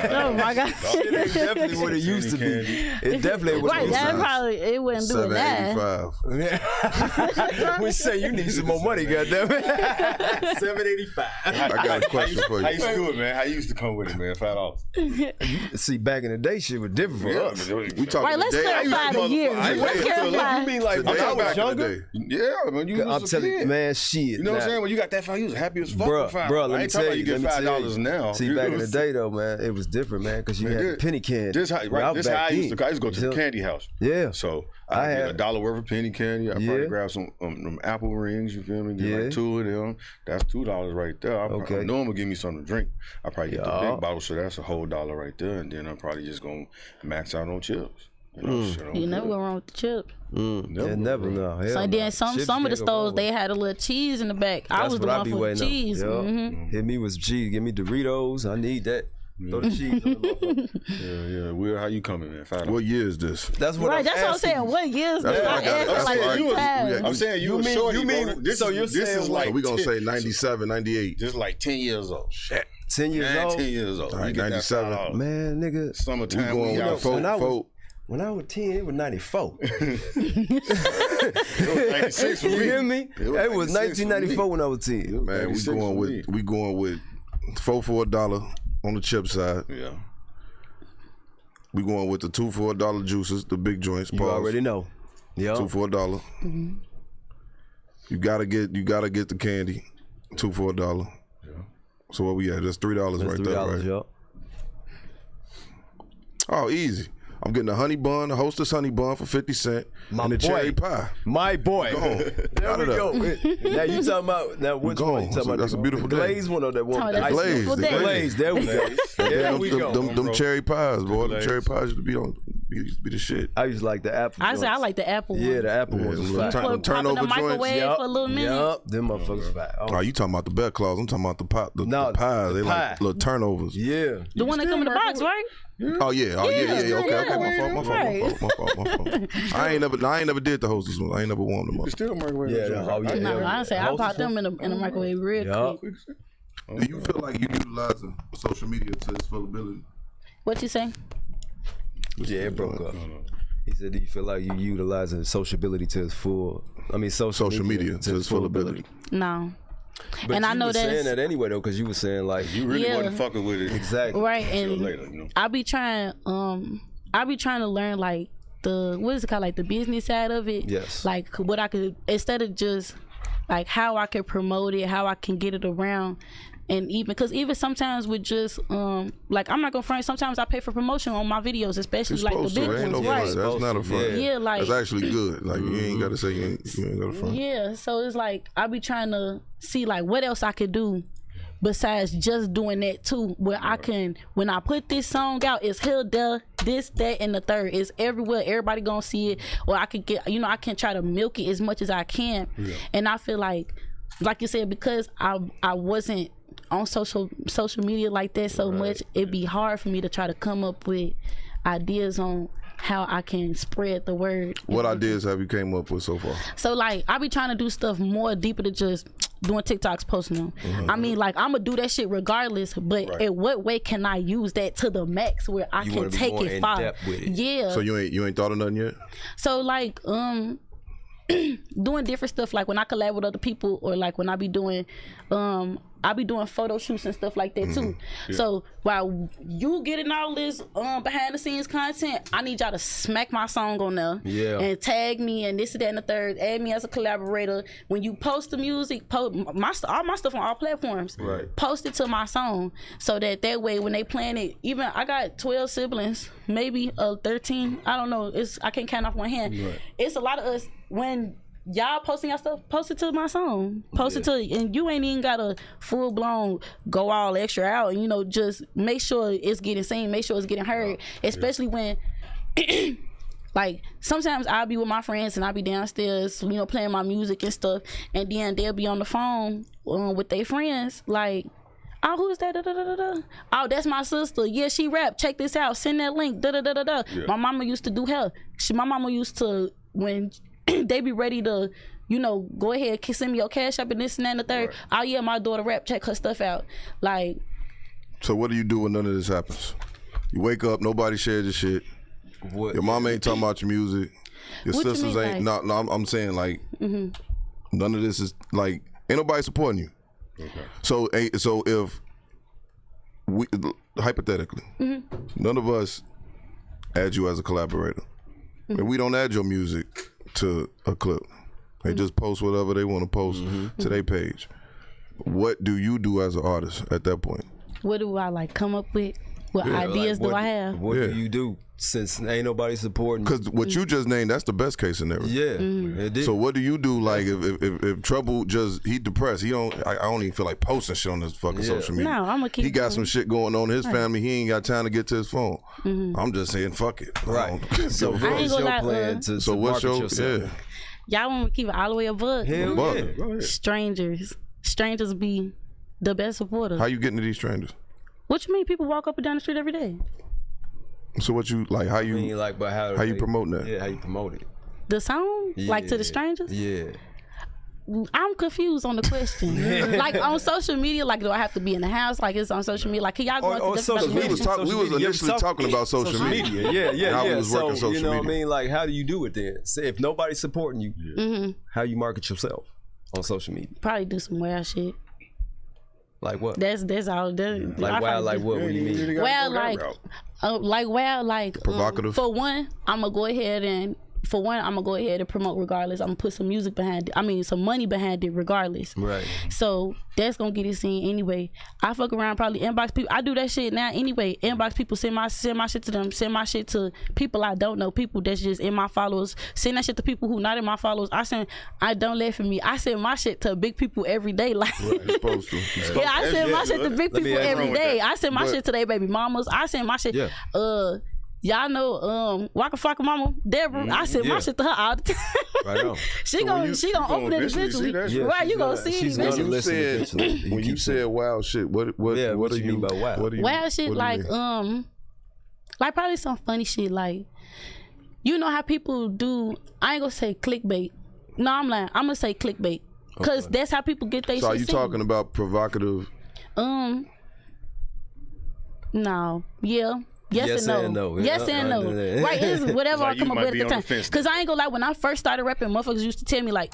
Oh my God! It definitely what it used to be. It definitely what Right, it used that to be. probably it wasn't doing that. $7.85. We say you need some more money, goddammit. $7.85. I got a question for How you. you used to do it, man? How you used to come with it, man? $5. See, back in the day, shit was different for us. We talking Right, let's today. clarify the years. Let's clarify. You mean like Today, when I was back in the younger? day. Yeah, man. You I'm was a telling you, kid. man, shit. You know what I'm saying? When you got that $5, you was happy as fuck. Bruh, with $5. let I me ain't tell talking you. about you get $5 now. See, You back know in the what I'm day, though, man, it was different, man, because you Man, had penny candy. This how I used to go. I used to go to the candy house. Yeah. So I I had get $1 worth of penny candy. I Yeah. probably grab some apple rings. You feel me? Get Yeah. like 2 of them. That's $2 right there. I Okay. know I'm gonna give me something to drink. I probably get the Yeah. big bottle, so that's a whole $1 right there. And then I'm probably just gonna max out on chips. You know, shit on You never good. go wrong with the chips. Never know. Hell So no. then some Chips of the can't go stores wrong they with. had a little cheese in the back. I That's was the what I one be for the waiting on. cheese. Yup. Mm-hmm. Hit me with cheese. Give me Doritos. I need that. Throw the cheese on the motherfucker. Yeah. Will, how you coming, man? $5. What year is this? That's what Right, I'm that's what I'm asking. saying. What years? That's did what I I got. ask That's like what I- 3 times? I'm saying you You a mean- shorty, you mean- bro. This so is- you're this saying is like- So we gonna 10 say 97, 98. just like 10 years old. Shit. 10 years 10 old. years old. All right, You get that 97. $5. Man, nigga. We Summertime, going we with out. the when I was- folk. When I was 10, it was 94. It was 96 for You me. hear me? It was 1994 when I was 10. Man, we 96 going for with me. 4 for $1 on the chip side. Yeah. We going with the 2 for $1 juices, the big joints. You Pause. already know. Yeah. 2 for $1. You gotta get the candy. 2 for $1. Yeah. So what we at? That's $3 That's right $3, there, right? yup. Oh, easy. I'm getting a honey bun, a Hostess honey bun for 50 cents, My and a boy. cherry pie. My boy. Gone. There we Got it go. up. Now you talking about which gone. one? You talking about That's a beautiful the day. glazed one or that one? Oh, with the that's ice a beautiful cream? day. Glazed. There we go. There we go. Them cherry pies, boy. Them Glazed. cherry pies used to be the shit. I used to like the apple. I say I joints. like the apple Yeah, one. the apple Yeah, ones was them fire. turn- Put- pop in the turnover joints. microwave Yup, for a little minute. yup, them motherfuckers fire. Oh, you talking about the bed claws? I'm talking about the pop, the No, pies. They the like pie. little turnovers. Yeah. The one that come in the box, right? Oh yeah, Okay. yeah, My fault. I ain't never did the Hostess one. I ain't never warmed them up. Still microwave. Yeah, joints. oh, yeah. No, I say I Hostess popped them in the microwave real Yup. quick. Do you feel like you utilizing social media to its full ability? What you say? Yeah, it broke up. He said, "Do you feel like you utilizing sociability to its full? I mean, social media to its full ability." No. But And you I know was saying that's that anyway though, because you were saying like You really Yeah. wasn't fucking with it. exactly right, Until and later, you know. I be trying to learn like the what is it called, like the business side of it. Yes. Like what I could, instead of just like how I can promote it, how I can get it around. And even sometimes with just like I'm not gonna front. Sometimes I pay for promotion on my videos, especially It's like the supposed big to. Ain't no ones, front. right? That's not a front. Yeah, like That's actually good. Like you ain't gotta say you ain't got a front. yeah. So it's like I be trying to see like what else I could do besides just doing that too. Where I can, when I put this song out, it's here, there, this, that, and the third. It's everywhere. Everybody gonna see it. Or I could get, I can try to milk it as much as I can. Yeah. And I feel like you said, because I wasn't on social media like that so much, it'd be hard for me to try to come up with ideas on how I can spread the word. What ideas have you came up with so far? So like I be trying to do stuff more deeper than just doing TikToks, posting them. I mean, like I'm gonna do that shit regardless, but in what way can I use that to the max where I can take it far? Yeah. So you ain't thought of nothing yet? So like doing different stuff, like when I collab with other people, or like when I be doing photo shoots and stuff like that too. Yeah. So while you getting all this behind the scenes content, I need y'all to smack my song on there and tag me and this and that and the third, add me as a collaborator. When you post the music, post all my stuff on all platforms, post it to my song, so that way when they playing it, even I got 12 siblings, maybe 13, I don't know, I can't count off one hand. It's a lot of us. When y'all posting your stuff, post it to my song, post it to, and you ain't even gotta full blown go all extra out, and just make sure it's getting seen, make sure it's getting heard, especially when Like sometimes I'll be with my friends and I'll be downstairs, you know, playing my music and stuff, and then they'll be on the phone with their friends, like, oh, who's that? Da, da, da, da, da. Oh, that's my sister. Yeah, she rap. Check this out. Send that link. Da da da da da. Yeah. My mama used to do her. My mama used to, when they be ready to, you know, go ahead, send me your cash up and this and that and the third. Right. Oh yeah, my daughter rap. Check her stuff out. Like. So what do you do when none of this happens? You wake up, nobody shares your shit. What? Your mom ain't talking about your music. Your what sisters you ain't. like? No, I'm saying like, none of this is like, ain't nobody supporting you. Okay. So if we hypothetically, none of us add you as a collaborator, and we don't add your music to a clip, they just post whatever they want to post to their page. What do you do as an artist at that point? What do I like come up with? What ideas do I have? What do you do since ain't nobody supporting? Because what you just named, that's the best case scenario. Yeah. So what do you do? Like if Trouble he depressed, I don't even feel like posting shit on his fucking social media. No, I'm gonna keep. He got some shit going on in his family. He ain't got time to get to his phone. I'm just saying, fuck it. Right. So what's your plan to what's your yourself? Y'all want to keep it all the way a buck? Hell yeah. Strangers be the best supporters. How you getting to these strangers? What you mean? People walk up and down the street every day. So what you like? How you how you promoting that? Yeah, how you promote it? The song, like to the strangers. Yeah. I'm confused on the question. Like on social media, like do I have to be in the house? Like it's on social media. Like can y'all go into social media? We was initially talking about social media. Yeah. We was working social you know media. what I mean? Like how do you do it then? Say if nobody's supporting you, how you market yourself on social media? Probably do some wild shit. Like what? That's all. Like wild, like what? What do you mean? Well, like provocative. For one, I'm gonna go ahead and promote regardless. I'm gonna put some music behind it. I mean, some money behind it regardless. Right. So that's gonna get it seen anyway. I fuck around, probably inbox people. I do that shit now anyway. Inbox people, send my shit to them. Send my shit to people I don't know, people that's just in my followers. Send that shit to people who not in my followers. I don't let for me. I send my shit to big people every day. Like, right, you're supposed to. Yeah, I send my shit to big people every day. I send my shit to their baby mamas. I send my shit. Y'all know Waka Flocka Mama Deborah. I send my shit to her all the time. Right on. she gonna open it eventually. Right, you gonna see it eventually. When you said wild shit, what do you mean by wild? Wild shit like probably some funny shit, like you know how people do. I ain't gonna say clickbait. No, I'm lying. I'm gonna say clickbait because that's how people get their shit. So are you seen. talking about provocative? No. Yeah. Yes and no. Yes and no. Right, it's whatever I come up with at the time. Because I ain't gonna lie, when I first started rapping, motherfuckers used to tell me like,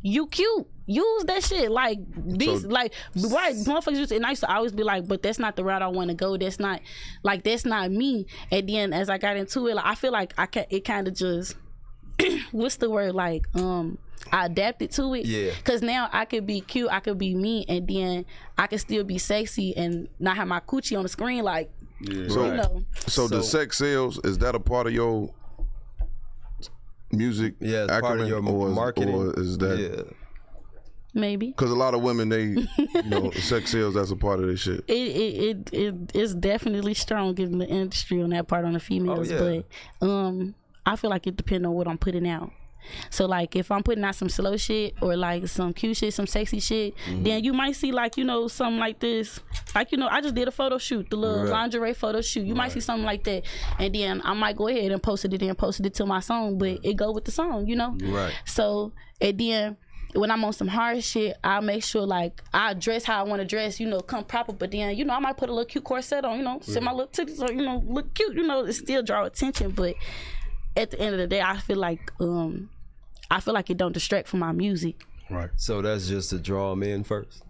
you cute. Use that shit. Like these right, motherfuckers used to, and I used to always be like, but that's not the route I want to go. That's not me. And then as I got into it, like, I feel like it kind of just what's the word, like I adapted to it. Yeah. Cause now I could be cute, I could be me, and then I could still be sexy and not have my coochie on the screen, like. Yeah. So the sex sales, is that a part of your music acumen, part of your marketing, or is that maybe? Because a lot of women, they sex sales, that's a part of their shit. It's definitely strong in the industry on that part on the females, but I feel like it depends on what I'm putting out. So like if I'm putting out some slow shit or like some cute shit, some sexy shit, then you might see like, something like this. Like, I just did a photo shoot, the little lingerie photo shoot. You might see something like that. And then I might go ahead and posted it to my song, but it go with the song, Right. So, and then when I'm on some hard shit, I'll make sure like I dress how I want to dress, come proper. But then, I might put a little cute corset on, set my little titties on, look cute, it still draw attention. But at the end of the day, I feel like it don't distract from my music. Right. So that's just to draw them in first?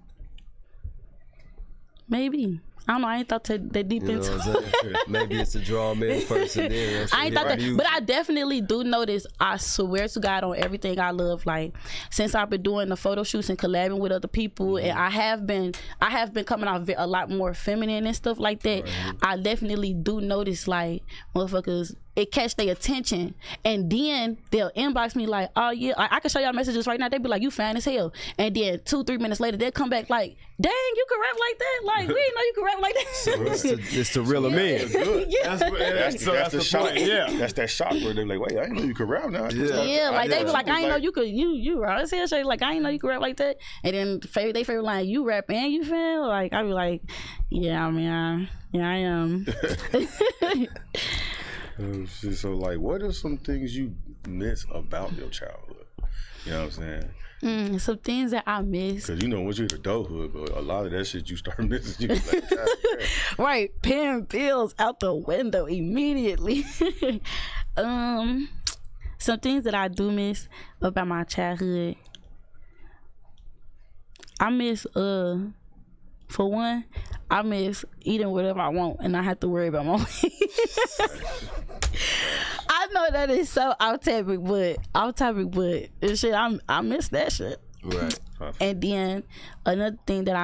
Maybe. I don't know. I ain't thought that deep into it. Maybe it's to draw them in first and then. I ain't thought that. But I definitely do notice, I swear to God, on everything I love, like since I've been doing the photo shoots and collabing with other people, and I have been coming out a lot more feminine and stuff like that. Right. I definitely do notice like motherfuckers, it catch their attention, and then they'll inbox me like, oh yeah, I can show y'all messages right now. They be like, you fine as hell, and then 2-3 minutes later they'll come back like, dang, you can rap like that, like we didn't know you could rap like that. So it's to reel them in. Yeah. That's the shock. Yeah, that's that shock where they're like, wait, I didn't know you could rap now. Yeah, like they be like, I ain't know you could, you raw as hell, shit. Like I ain't know you could rap like that. And then they favorite line, you rap and you feel like I be like, yeah, I mean, I am. So like, what are some things you miss about your childhood? You know what I'm saying? Some things that I miss. Because once you hit adulthood, but a lot of that shit you start missing. You be like, God, right, paying bills out the window immediately. Some things that I do miss about my childhood. I miss, for one, I miss eating whatever I want and not have to worry about my weight. I know that is so off topic, but shit, I miss that shit. Right. And then another thing that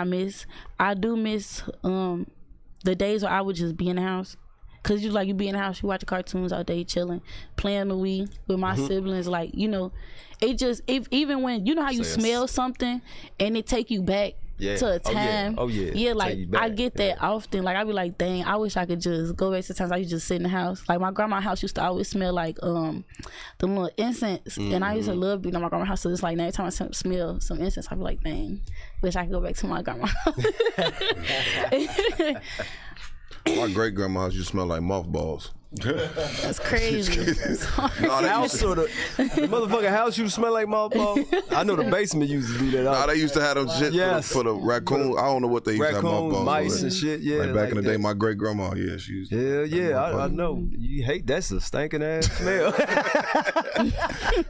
I do miss the days where I would just be in the house. Cause you be in the house, you watch cartoons all day, chilling, playing the Wii with my siblings. Like, it just, even when, you know how you smell something and it take you back to a time. Yeah, like I get that often. Like I be like, dang, I wish I could just go back to times I used to just sit in the house. Like my grandma's house used to always smell like the little incense, and I used to love being at my grandma's house. So it's like every time I smell some incense, I be like, dang, wish I could go back to my grandma's house. My great grandma's used to smell like mothballs. That's crazy. House or the motherfucking house you smell like mothballs? I know the basement used to do that. Nah, they used to have them shit for the raccoon. I don't know what they used to have mothballs. Mice and shit. Yeah, like back in the day, my great grandma, she used. I know. You hate that's a stinking ass smell.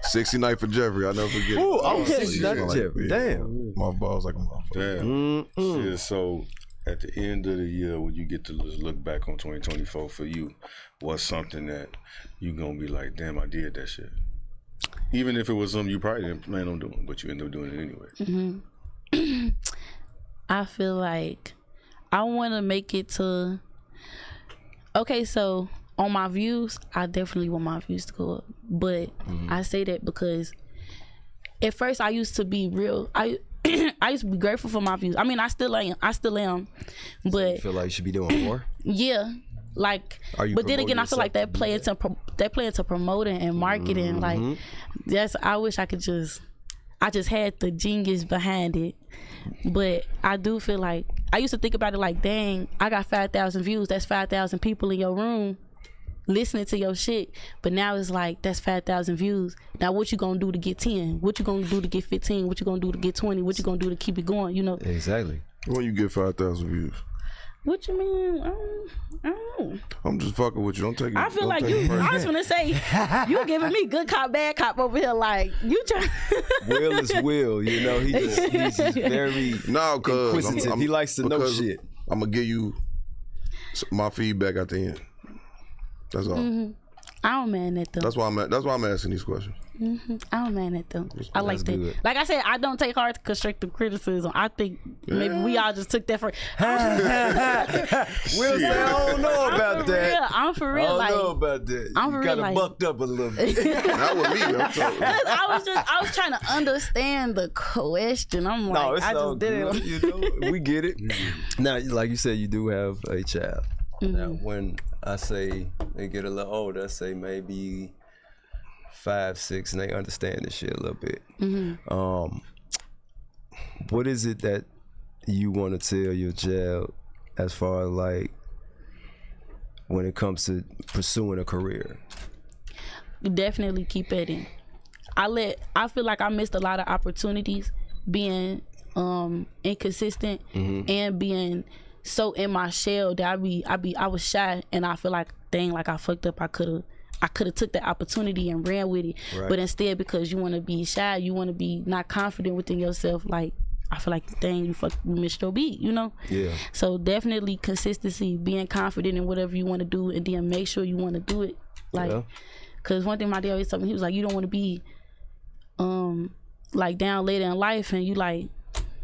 69 for Jeffrey, I never forget. Ooh, 69 for Jeffrey. Damn. Mothballs like a motherfucker. Damn. Shit, so at the end of the year, when you get to look back on 2024 for you, what's something that you gonna be like, damn, I did that shit? Even if it was something you probably didn't plan on doing, but you ended up doing it anyway. I feel like I want to make it to. Okay, so on my views, I definitely want my views to go up, but I say that because at first I used to be real. I used to be grateful for my views. I mean, I still am, but so you feel like you should be doing more. Yeah, like. But then again, I feel like that play into promoting and marketing. Like, I wish I could just. I just had the genius behind it, but I do feel like I used to think about it like, dang, I got 5,000 views. That's 5,000 people in your room listening to your shit. But now it's like, that's 5,000 views. Now what you gonna do to get 10? What you gonna do to get 15? What you gonna do to get 20? What you gonna do to keep it going? Exactly. When you get 5,000 views. What you mean? I don't know. I'm just fucking with you. Don't take it. I feel like you. I was gonna say you giving me good cop, bad cop over here. Like you trying. Will is Will. He's just very inquisitive. He likes to know shit. I'm gonna give you my feedback at the end. That's all. I don't mind that though. That's why I'm asking these questions. I don't mind that though. I like that. Good. Like I said, I don't take hard constructive criticism. I think maybe we all just took that for. Will say, I don't know about that. I'm for real. I don't know about that. I'm for real. Kind of bucked up a little bit. Not with me. I was trying to understand the question. I'm like, no, it's I all just did it. We get it. Now, like you said, you do have a child. Now, when I say they get a little older, I say maybe 5, 6, and they understand this shit a little bit. What is it that you want to tell your child as far as like when it comes to pursuing a career? Definitely keep at it. I feel like I missed a lot of opportunities being inconsistent and being so in my shell that I was shy, and I feel like, dang, like I fucked up. I could have took that opportunity and ran with it. Right. But instead, because you want to be shy, you want to be not confident within yourself, like I feel like, dang, you missed your beat, Yeah. So definitely consistency, being confident in whatever you want to do, and then make sure you want to do it. Like, cause one thing my dad always told me, he was like, you don't want to be like down later in life and you like,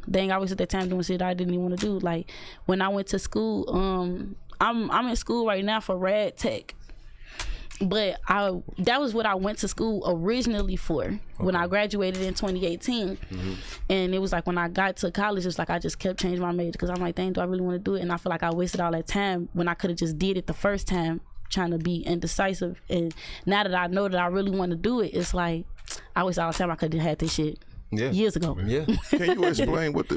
dang, I was at that time doing shit I didn't even want to do. Like when I went to school, I'm in school right now for rad tech, But that was what I went to school originally for when I graduated in 2018. And it was like when I got to college, it's like I just kept changing my major because I'm like, dang, do I really want to do it? And I feel like I wasted all that time when I could have just did it the first time, trying to be indecisive. And now that I know that I really want to do it, it's like I wasted all the time I could have had this shit years ago. Yeah. Can you explain what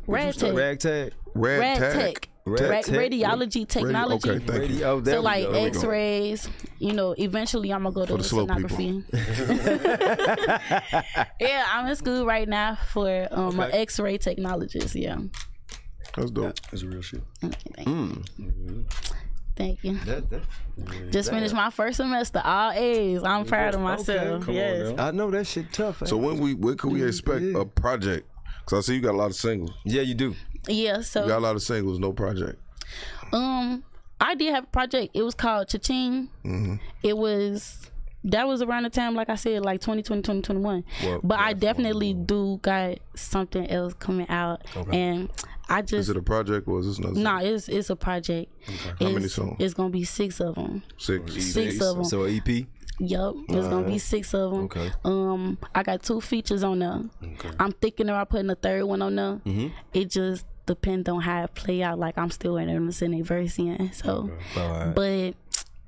Ragtag. Rad tech. Radiology technology. Okay, thank you. Oh, there So we like go. X-rays, eventually I'm gonna go to the slow sonography. Yeah, I'm in school right now for an X-ray technologist. Yeah. That's dope. That's real shit. Thank you. Just finished my first semester, all A's. I'm proud of myself. Come Yes. on now. I know that shit tough. So when can we expect a project? Because I see you got a lot of singles. Yeah, you do. Yeah. You got So a lot of singles, no project. I did have a project. It was called Cha-Ching. That was around the time, like I said, like 2020, 2021. But I definitely do got something else coming out. And I just... Is it a project or is this another? No, it's a project. How many songs? It's going to be 6 of them. 6. 6 of them. So an EP. Yep, it's gonna be 6 of them. Okay. I got 2 features on there. I'm thinking about putting a 3rd one on there. It just depends on how it play out. Like I'm still waiting to send a verse in. So, but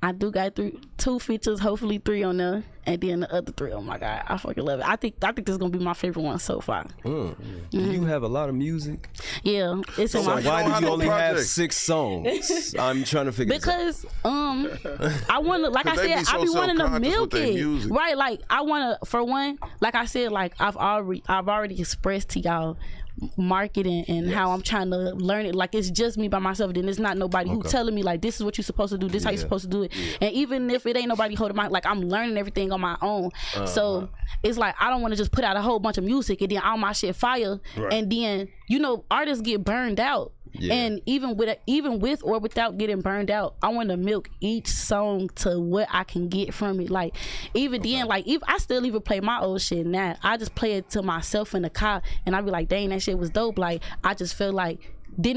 I do got 2 features, hopefully 3 on there, and then the other 3. Oh my god, I fucking love it. I think this is gonna be my favorite one so far. Do you have a lot of music? Yeah, it's in So my. why do you only have project? 6 songs? I'm trying to figure this out. Because I want to, like I 'Cause they said, be so I be wanting to self-conscious milk with their it, music. right? Like I want to, for one, like I said, like I've already expressed to y'all marketing and how I'm trying to learn it. Like it's just me by myself. Then it's not nobody who telling me like this is what you're supposed to do. This how you're supposed to do it. And even if it ain't nobody holding my, like I'm learning everything on my own. So it's like I don't want to just put out a whole bunch of music and then all my shit fire. And then artists get burned out. And even with or without getting burned out, I want to milk each song to what I can get from it. Like even then, like if I still even play my old shit now, I just play it to myself in the car, and I be like, dang, that shit was dope. Like I just feel like the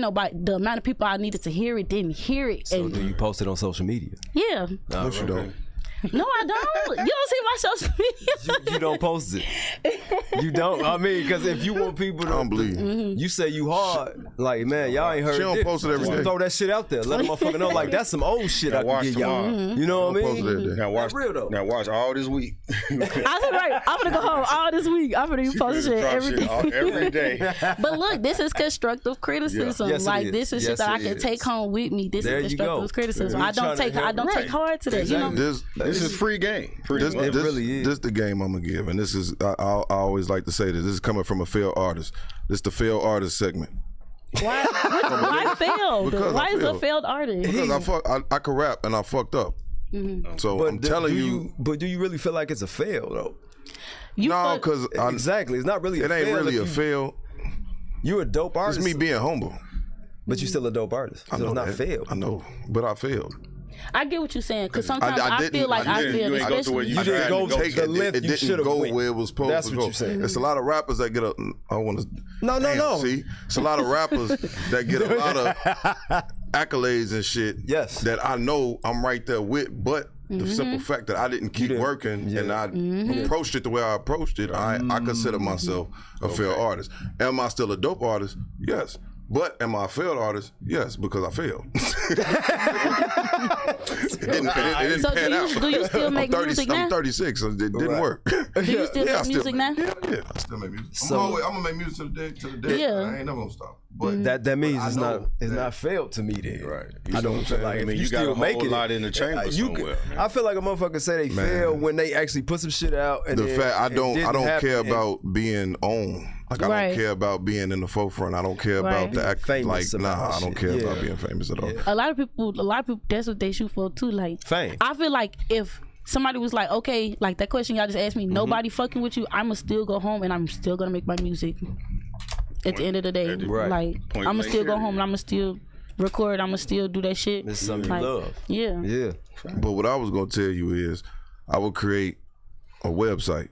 amount of people I needed to hear it didn't hear it. So and do you post it on social media? yeah, No, you don't. no, I don't. You don't see my social media. You don't post it. You don't. I mean, because if you want people to, I don't believe you. you say you hard. Like man, y'all ain't heard. She don't this. post it every Just day. Throw that shit out there. Let a motherfucker know. Like that's some old shit I watch can get y'all. tomorrow. You know what I Post it every mean? day. Now watch. real though. Now watch all this week. I said right. I'm gonna go home all this week. I'm gonna be posting shit Drop every day. every day. But look, this is constructive criticism. Yes, it like is. this is Yes, shit that I it can is. take home with me. This There is you go. constructive criticism. Yeah. I don't take hard to that. You know. This This is free game. Pretty much. It really is. This the game I'm gonna give, and this is I always like to say this. This is coming from a failed artist. This is the failed artist segment. Why failed? Because Why I is a failed. failed artist? Because I can rap and I fucked up. So I'm telling you, But do you really feel like it's a fail though? You no, fuck- because Exactly. It's not really. it a ain't fail really if a fail. You're a dope It's artist. me being humble. But you're still a dope artist. So I know it's not that. failed. I know, but I failed. I get what you're saying because sometimes I I didn't- feel like I I didn't. feel You ain't go to where especially. you You didn't tried go to go. to the length it you didn't should have go went. where it was supposed That's to what go. you're saying. It's a lot of rappers that get a. I want to. No. See, it's a lot of rappers that get a lot of accolades and shit. Yes. That I know I'm right there with, but the simple fact that I didn't keep working and I approached it the way I approached it, I consider myself a failed artist. Am I still a dope artist? Yes. But am I a failed artist? Yes, because I failed. It didn't So pan out. do you still make music now? I'm 36, so it didn't work. Do you still I make music now? Yeah, I still make music. I'm gonna make music to the day. Yeah. I ain't never gonna stop. But That means I it's know not that- failed to me then. Right. I don't feel like I if mean, you you got still a whole making lot it, in the chamber you somewhere, could- man. I feel like a motherfucker say they fail when they actually put some shit out. And the then fact I it don't didn't happen care and- about being on. Like I Right. don't care about being in the forefront. I don't care Right. about the act. Famous Like about I don't shit. care about Yeah. being famous at all. Yeah. A lot of people, that's what they shoot for too. Like Fame. I feel like if somebody was like, okay, like that question y'all just asked me, nobody fucking with you, I'ma still go home and I'm still gonna make my music. At the end of the day, Right. like Point I'ma blank still go period. home and I'ma still record. I'ma still do that shit. It's something Like, you love. Yeah. Yeah. But what I was gonna tell you is, I would create a website.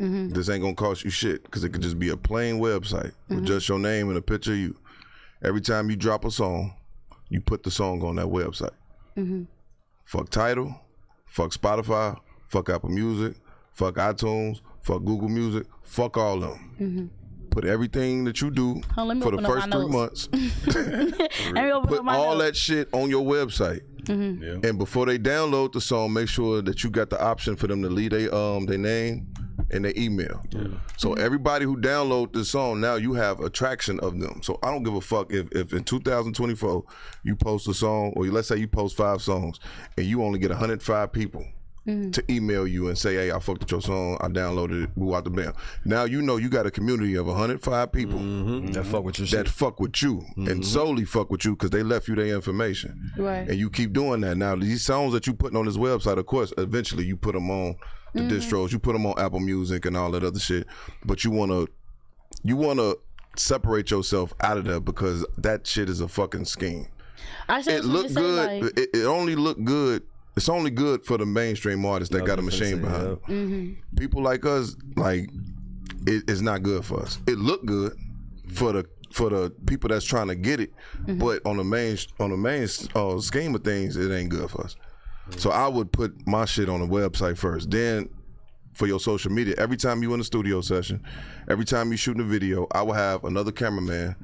This ain't gonna cost you shit because it could just be a plain website with just your name and a picture of you. Every time you drop a song, you put the song on that website. fuck Tidal, fuck Spotify, fuck Apple Music, fuck iTunes, fuck Google Music, fuck all of them. Put everything that you do for the first 3 months. Put all that shit on your website. And before they download the song, make sure that you got the option for them to leave their name and their email. So everybody who download this song, now you have a traction of them. So I don't give a fuck if in 2024 you post a song, or let's say you post 5 songs and you only get 105 people to email you and say, hey, I fucked with your song, I downloaded it, woo out the band. Now you know you got a community of 105 people that fuck with your shit. That fuck with you and solely fuck with you because they left you their information. Right. And you keep doing that. Now these songs that you putting on this website, of course, eventually you put them on the distros, you put them on Apple Music and all that other shit. But you wanna separate yourself out of that because that shit is a fucking scheme. It looked good. Like... It only looked good. It's only good for the mainstream artists that got a machine behind them. People like us, like, it's not good for us. It looked good for the people that's trying to get it, but on the main scheme of things, it ain't good for us. So I would put my shit on the website first. Then for your social media, every time you in a studio session, every time you shooting a video, I will have another cameraman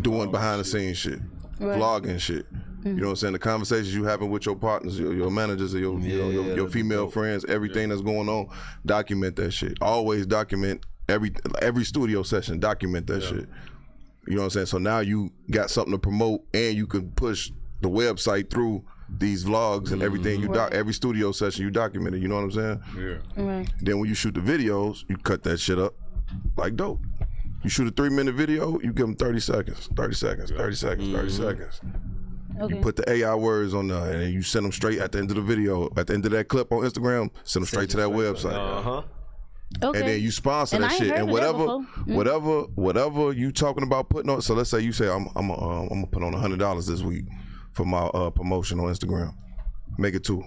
doing behind the scenes shit, vlogging shit. You know what I'm saying? The conversations you having with your partners, your managers, or your female friends, everything that's going on, document that shit. Always document every studio session, document that shit. You know what I'm saying? So now you got something to promote, and you can push the website through these vlogs and everything. Every studio session you document it. You know what I'm saying? Yeah. Right. Then when you shoot the videos, you cut that shit up like dope. You shoot a 3-minute video, you give them 30 seconds, 30 seconds, 30 seconds, 30 seconds. Okay. You put the AI words on there, and then you send them straight at the end of the video. At the end of that clip on Instagram, send them straight to that website. Okay. And then you sponsor that shit. And whatever you talking about putting on. So let's say you say I'm gonna put on $100 this week for my promotion on Instagram. Make it 2.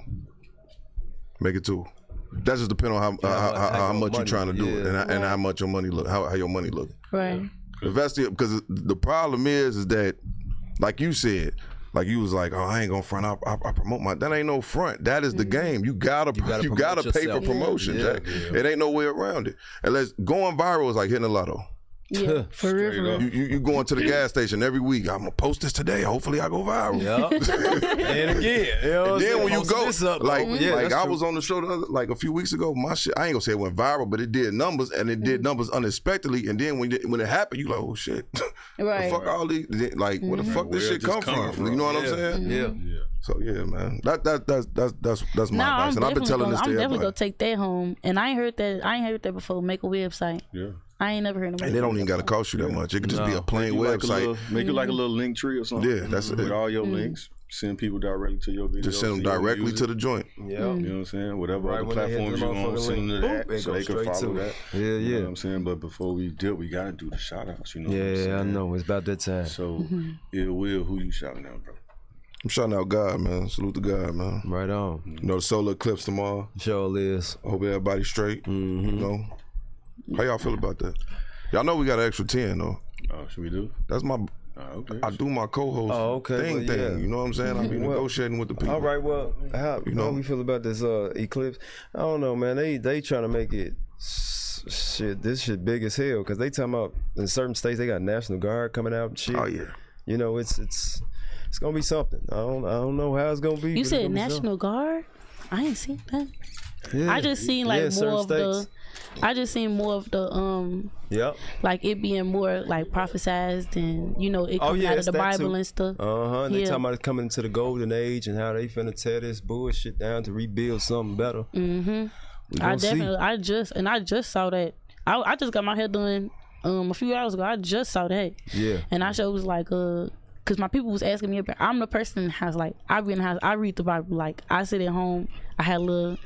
Make it 2. That just depends on how much you're trying to do it, and how much your money look, how your money look. Right. Because the problem is that, like you said. Like you was like, oh, I ain't gonna front. I promote my. That ain't no front. That is the game. You gotta pay for promotion, Jack. It ain't no way around it. Unless going viral is like hitting a lotto. Yeah, for real. You going to the gas station every week. I'm gonna post this today. Hopefully I go viral. And again, and then when you go, I true. was on the show like a few weeks ago. My shit, I ain't gonna say it went viral, but it did numbers, and it did numbers unexpectedly. And then when it happened, you like, oh shit, right? The fuck all these, like, where the fuck this shit come from? You know what I'm saying? Yeah. So yeah, man, that's my advice, and I've been telling this to everybody. I'm definitely gonna take that home, and I ain't heard that before. Make a website. Yeah. I ain't never heard of it. And they don't even got to cost you that much. It could just be a plain website. Make it like a little link tree or something. Yeah, that's it. With all your links. Send people directly to your video. Just send them directly to the joint. Yeah. You know what I'm saying? Whatever other platforms you want, send them to that so they can follow that. Yeah. You know what I'm saying? But before we got to do the shout outs. You know what I'm saying? I know. It's about that time. So, who you shouting out, bro? I'm shouting out God, man. Salute to God, man. Right on. You know, the solar eclipse tomorrow. Sure is. I hope everybody's straight. You know? How y'all feel about that? Y'all know we got an extra 10 though. Oh, should we do? That's my. Okay. I do my co-host thing. You know what I'm saying? I be negotiating with the people. All right. Well, how we feel about this eclipse? I don't know, man. They trying to make it this shit big as hell because they talking about in certain states they got National Guard coming out and shit. Oh yeah. You know it's gonna be something. I don't know how it's gonna be. You said National Guard? I ain't seen that. Yeah. I just seen more of the. I just seen more of the like it being more like prophesized and it coming out of the Bible too. And stuff. And they talking about it coming into the golden age and how they finna tear this bullshit down to rebuild something better. I just saw that. I just got my hair done a few hours ago. I just saw that. Yeah. And I was like because my people was asking me about. I'm the person that has like I read the Bible. Like I sit at home. I had little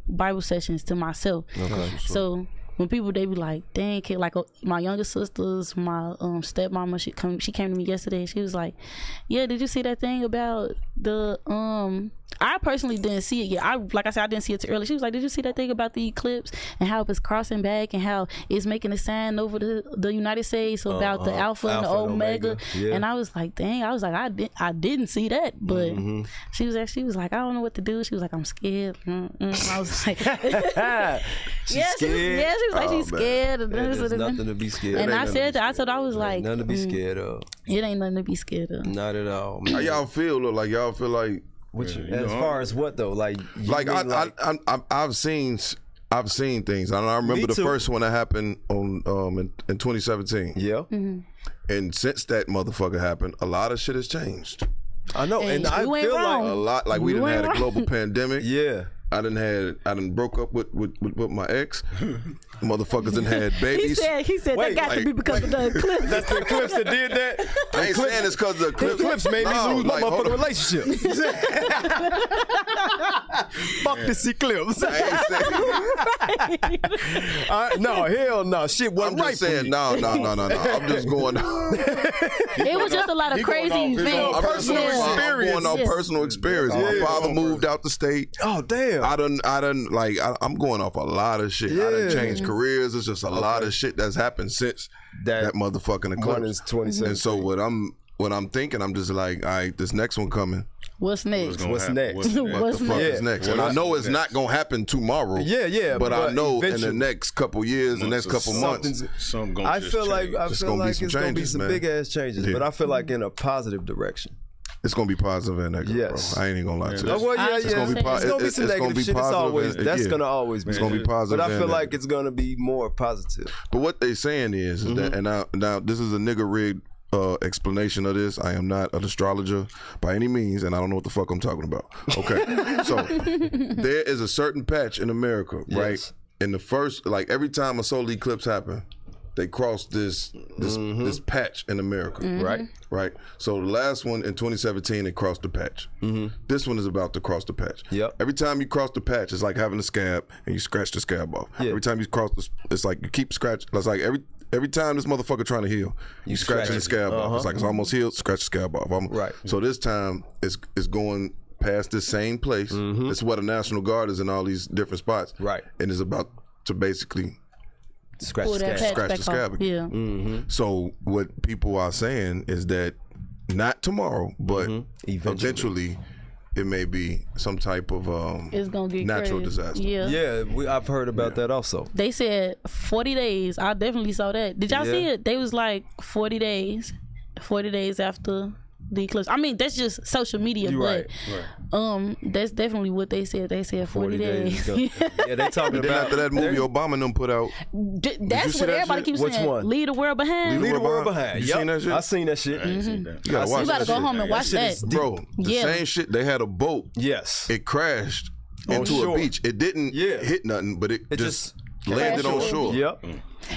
Bible sessions to myself. Okay. So when people they be like, dang kid, like my younger sisters, my stepmama, she came to me yesterday. She was like, yeah, did you see that thing about the I personally didn't see it yet. Like I said, I didn't see it too early. She was like, did you see that thing about the eclipse and how it's crossing back and how it's making a sign over the United States about the Alpha and the Omega? Yeah. And I was like, dang, I didn't see that. But she was like, I don't know what to do. She was like, I'm scared. I was like, she's scared. She was like, she's scared. There's nothing to be scared of. And I said that. I told her, I was like, nothing to be scared of. It ain't nothing to be scared of. Not at all. How y'all feel? Look, like y'all feel like. As far as what though? Like I've seen things. I remember the first one that happened on in 2017. Yeah. And since that motherfucker happened, a lot of shit has changed. I know, and I feel like a lot. Like we done had a global pandemic. Yeah. I done broke up with my ex. Motherfuckers done had babies. He said that got to be because of the eclipse. That's the eclipse that did that. I ain't saying it's because of the eclipse. The eclipse made me lose my motherfucking relationship. Fuck this eclipse. No, hell no. Shit wasn't right. I'm just saying, no. I'm just going. It was just a lot of crazy events. Personal experience. I'm going off personal experience. My father moved out the state. Oh damn. I'm going off a lot of shit. I done changed careers. It's just a lot of shit that's happened since that motherfucking eclipse. 2017. And so what I'm thinking, I'm just like, all right, this next one coming. What's next? What the fuck is next? And I know it's not gonna happen tomorrow. Yeah. But I know in the next couple years, the next couple months, I feel like it's gonna be some big ass changes. But I feel like in a positive direction. It's gonna be positive and negative, yes. bro. I ain't even gonna lie to you. Well, yeah. It's gonna be some negative shit. That's gonna always be. It's gonna be positive. But I feel like it's gonna be more positive. But what they saying is that, and now this is a nigga rigged explanation of this. I am not an astrologer by any means, and I don't know what the fuck I'm talking about. Okay, so there is a certain patch in America, right? In the first, like every time a solar eclipse happened, they crossed this patch in America, right? So the last one in 2017, they crossed the patch. This one is about to cross the patch. Yep. Every time you cross the patch, it's like having a scab and you scratch the scab off. Every time you cross this, it's like you keep scratching. It's like every time this motherfucker trying to heal, you scratching the scab off. It's like it's almost healed, scratch the scab off. Right. So this time it's going past this same place. It's where the National Guard is in all these different spots. Right. And it's about to basically scratch the scab again. Yeah. So what people are saying is that not tomorrow, but eventually it may be some type of it's gonna get natural disaster. Yeah. I've heard about that also. They said 40 days. I definitely saw that. Did y'all see it? They was like 40 days after the eclipse. I mean, that's just social media, but that's definitely what they said. They said 40 days. Yeah, they talking about after that movie Obama and them put out. That's what everybody keeps saying. Which one? Leave the World Behind. Leave the World Behind. You seen that shit? I seen that shit. You gotta watch You gotta go home and watch that. Bro, the same shit. They had a boat. Yes. It crashed into a beach. It didn't hit nothing, but it just landed on shore. Yep.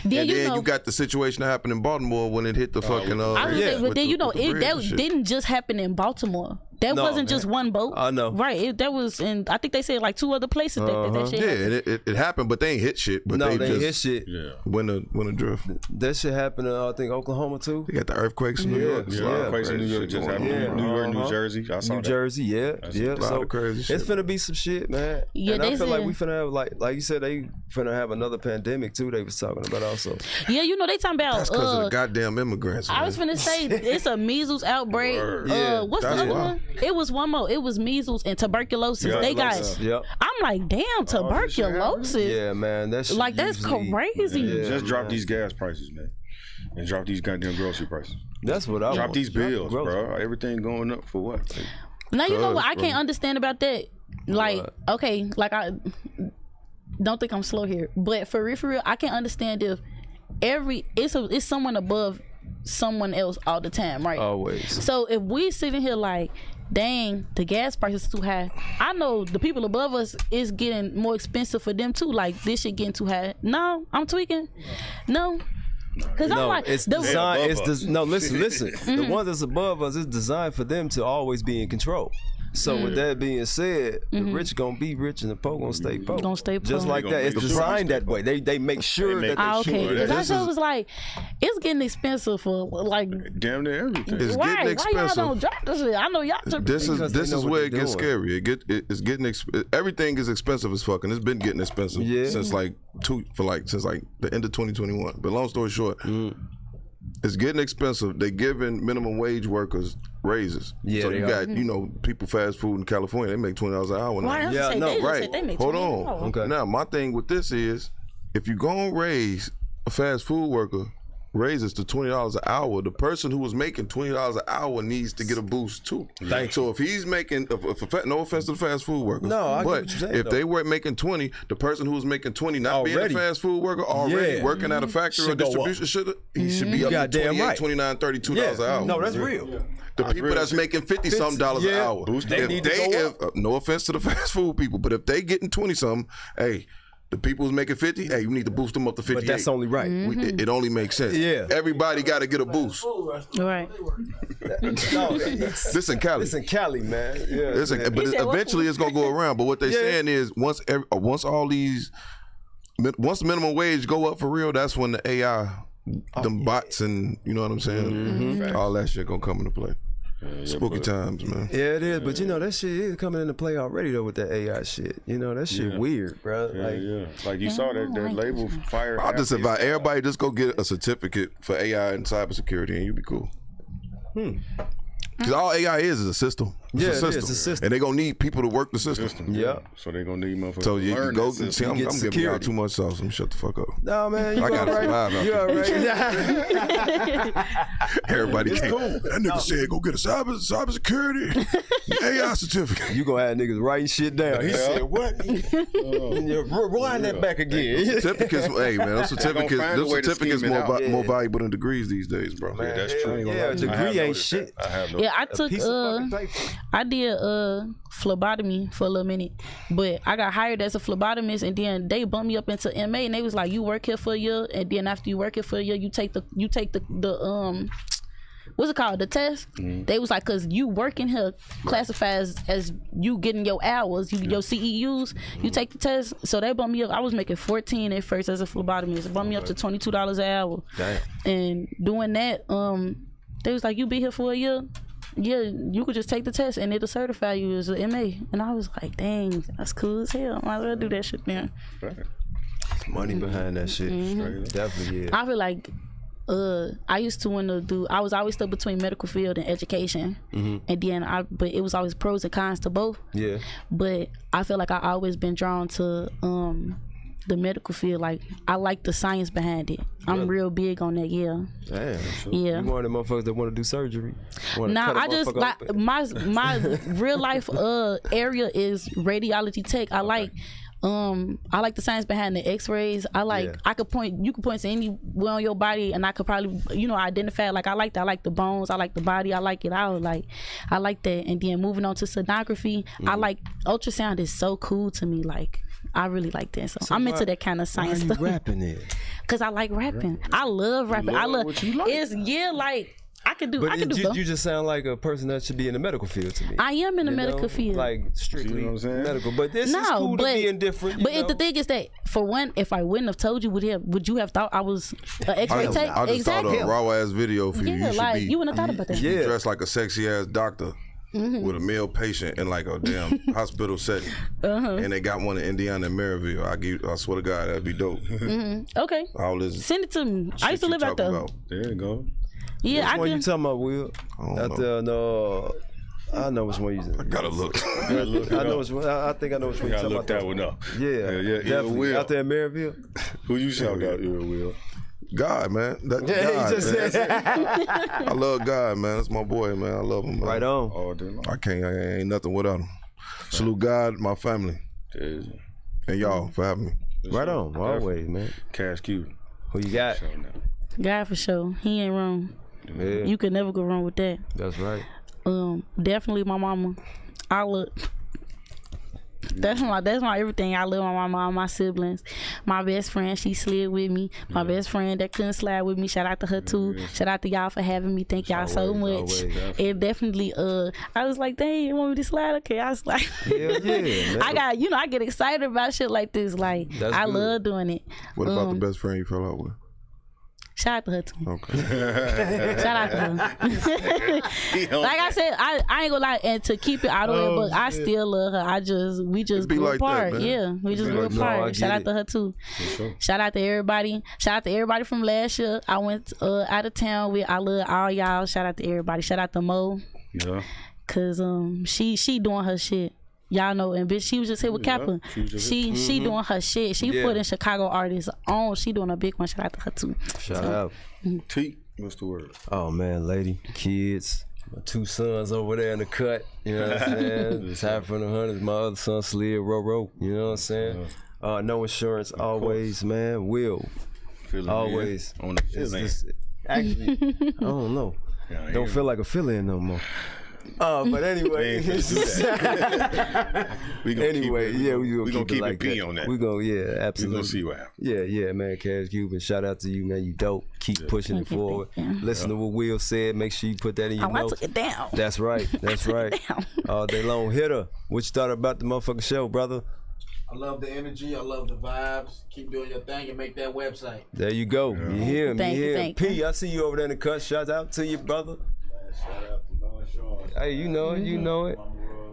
And then you got the situation that happened in Baltimore when it hit the fucking. I was saying, but then that didn't just happen in Baltimore. That wasn't just one boat. I know. Right. That was in, I think they said like 2 other places that shit happened. Yeah, it happened, but they ain't hit shit. But they just hit shit. Yeah. When a drift. That shit happened in, I think, Oklahoma too. They got the earthquakes in New York. Earthquakes in New York just happened. New York, New Jersey. I saw New Jersey, yeah. A lot of crazy shit. It's finna be some shit, man. Yeah, and they I feel like said- we finna have, like you said, they finna have another pandemic too. They was talking about also. Yeah, you know they talking about. That's because of the goddamn immigrants. I was finna say it's a measles outbreak. Yeah, What's the other one? It was one more. It was measles and tuberculosis. They got. Yep. I'm like, damn, tuberculosis. Yeah, man. That's that's crazy. Just drop these gas prices, man, and drop these goddamn grocery prices. That's what I Drop want. these bills, bro. Everything going up for what? Now you know what I can't understand about that. Like, okay, like I don't think I'm slow here, but for real, I can't understand if it's someone above someone else all the time, right? Always. So if we sitting here like, dang, the gas price is too high. I know the people above us is getting more expensive for them too. Like this shit getting too high. No, I'm tweaking. No. Cause I'm like, it's designed. Listen. The ones that's above us is designed for them to always be in control. So with that being said, the rich gonna be rich and the poor gonna stay poor. Gonna stay poor. Just like that. It's designed that way. They make sure that okay. sure Because I was like, it's getting expensive for like damn near everything. It's why? getting expensive. Why y'all don't drop this shit? I know y'all took This is where it gets doing. scary. It's getting everything is expensive as fuck, and it's been getting expensive since since the end of 2021. But long story short, it's getting expensive. They giving minimum wage workers raises. Yeah, so they you are. got people fast food in California, they make $20 an hour now. Why? Yeah, Say, no, they just right. said they make Hold $20. on. Okay. Now my thing with this is, if you gonna raise a fast food worker raises to $20 an hour, the person who was making $20 an hour needs to get a boost too. So if he's making, no offense to the fast food workers, No, I get what but you're saying, if though. they were making 20, the person who was making 20, not being Already. a fast food worker, already Yeah. working at a factory or Should go distribution, he should be up to Goddamn 28, right. $29, $32 an hour. No, that's real. The people that's making $50-something an hour, They need to go up. no offense to the fast food people, but if they getting 20-something, hey, the people who's making 50, hey, you need to boost them up to 58. But that's only right. It only makes sense. Yeah. Everybody got to get a boost. Right. This in Cali. It's in Cali, man. Yeah. But He said, what? eventually it's gonna go around. But what they're saying is once minimum wage go up for real, that's when the AI, them bots, and you know what I'm saying, all that shit gonna come into play. Spooky times, man. Yeah, it is, but that shit is coming into play already though with that AI shit. That shit weird, bro. Like you saw that label fire. I'll just advise everybody just go get a certificate for AI and cybersecurity, and you'll be cool. Because all AI is a system. It's Yeah, it is a system. and they gonna need people to work the system. Yeah. So they gonna need motherfuckers. So to you learn go that and see, system. I'm Get giving y'all security. too much sauce. Let me shut the fuck up. No, man, you I gotta all right. survive out You all there. right. Everybody can't. That nigga said go get a cybersecurity AI certificate. You gonna have niggas writing shit down. He said, what? Rewind that back again. Certificates, hey man, those certificates, find a those way to certificates scheme it more, out. more valuable than degrees these days, bro. Yeah, that's true. Yeah, a I have degree ain't noticed shit. that. I have no. Yeah, I took Piece of fucking paper. I did phlebotomy for a little minute, but I got hired as a phlebotomist, and then they bumped me up into MA, and they was like, you work here for a year, and then after you work here for a year, you take the what's it called, the test. They was like, cause you working here classifies as you getting your hours, your CEUs, you take the test. So they bumped me up. I was making 14 at first as a phlebotomist. They bumped me up to $22 an hour. Damn. And doing that, they was like, you be here for a year, yeah, you could just take the test and it'll certify you as an MA. And I was like, dang, that's cool as hell. Might as well do that shit now. Money behind that shit. Definitely, yeah. I feel like I used to want to do. I was always stuck between medical field and education, and then but it was always pros and cons to both. Yeah. But I feel like I always been drawn to the medical field. Like I like the science behind it. I'm real big on that. Yeah. Damn. Yeah. You one of the motherfuckers that want to do surgery? Nah, I just like my real life area is radiology tech. I like the science behind the x-rays. I like you could point to anywhere on your body and I could probably identify. Like I like the bones, I like the body, I like it all. Like I like that. And then moving on to sonography, I like ultrasound is so cool to me. Like I really like that. So I'm into that kind of science Why you stuff. rapping it? Cause I like rapping. I love rapping. I love what you like. I could do But both. you just sound like a person that should be in the medical field to me. I am in the medical field. Like strictly You know what I'm saying? medical. But this is cool to be indifferent. But the thing is that, for one, if I wouldn't have told you, would you have thought I was an X-ray tech? I just thought Exactly. of a raw ass video for you. Yeah, You should like be you wouldn't have thought about that. Yeah. dressed like a sexy ass doctor with a male patient in like a damn hospital setting, and they got one in Indiana and Maryville. I swear to God, that'd be dope. Okay. All this Send it to me. I used to shit live you out talking there. about. There you go. Yeah, which one I you can. talking about, Will? don't know. No. I know which one you. I gotta look. I know which one. I think I know which one you Gotta talking look about. that one up. Yeah, yeah. definitely. Will. Out there in Maryville. Who you shout out? Will. God, man. That's Yeah, God, he just man. said. I love God, man. That's my boy, man. I love him, man. Right on. All day long. I ain't nothing without him. Salute God, my family, There's and y'all for having me. Right on. Always, man. Cash Cuban. Who you got? Show now. God for sure. He ain't wrong. Yeah, You could never go wrong with that. that's right. Definitely my mama. I look. That's my everything. I love my mom, my siblings. My best friend, she slid with me. My best friend that couldn't slide with me. Shout out to her too. Shout out to y'all for having me. Thank y'all so much. It definitely I was like, dang, you want me to slide? Okay, I was like, yeah, man. I get excited about shit like this. Like I love doing it. What about the best friend you fell out with? Shout out to her too. Okay. Shout out to her. Like I said, I ain't gonna lie, and to keep it out of it, but I still love her. We just grew like apart. that, yeah, we just grew apart. Shout out to her too. Sure. Shout out to everybody. Shout out to everybody from last year. I went out of town with. I love all y'all. Shout out to everybody. Shout out to Mo. Yeah. Cause she doing her shit. Y'all know, and bitch, she was just here with Kappa. She doing her shit. She putting Chicago artists on. She doing a big one. Shout out to her too. Shout out. T, what's the word? Oh man, lady, kids, my 2 sons over there in the cut. You know what I'm saying? Ty from the Hunters, my other son Slid, Ro. You know what I'm saying? No insurance, always, man. Will, always on the feeling. Actually, I don't know. Don't feel like a fill-in no more. But anyway, we gonna keep like it B on that. We gonna, absolutely. We gonna see what happens. Yeah, man. Cash Cuban, shout out to you, man. You dope. Keep pushing it forward. Listen to what Will said. Make sure you put that in your notes. I took it down. That's right. All day long. Hitter, what you thought about the motherfucking show, brother? I love the energy. I love the vibes. Keep doing your thing and make that website. There you go. You hear him. P, I see you over there in the cut. Shout out to you, brother. Shout out to Don Shaw. Hey, you know it.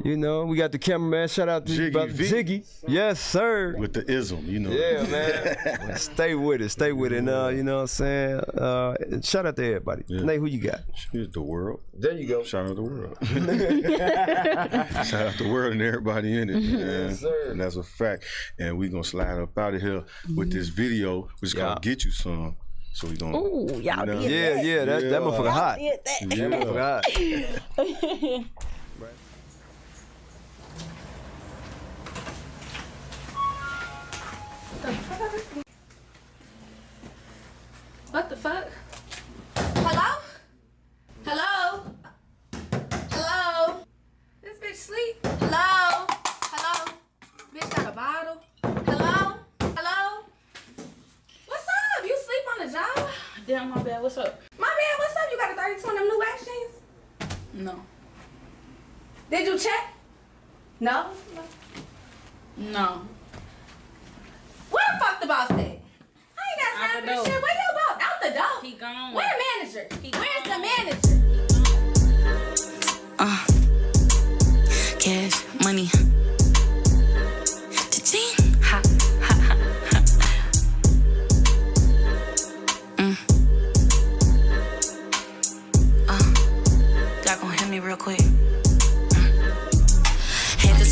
You know, we got the cameraman. Shout out to you, brother Jiggy. Yes, sir. With the ism, you know. Yeah, man. Stay with it. And you know what I'm saying? Shout out to everybody. Nate, who you got? Here's the world. There you go. Shout out the world. Shout out the world and everybody in it, man. Yes, sir. And that's a fact. And we gonna slide up out of here with this video, which is called Get You Some. So we gonna. Ooh, y'all did that. Yeah, that motherfucker hot. That motherfucker hot. What the fuck? Hello? Hello? Hello? This bitch sleep? Hello? Hello? Bitch got a bottle? Hello? Hello? What's up? You sleep on the job? Damn, my bad. What's up? My bad, what's up? You got a 32 on them new wax jeans? No. Did you check? No? No. Where the fuck the boss at? I ain't got time for this shit. Where your boss? Out the door. He gone. Where the manager? Where's the manager? Cash, money. Cha-ching. Ha, ha, ha, ha. Y'all gonna hear me real quick.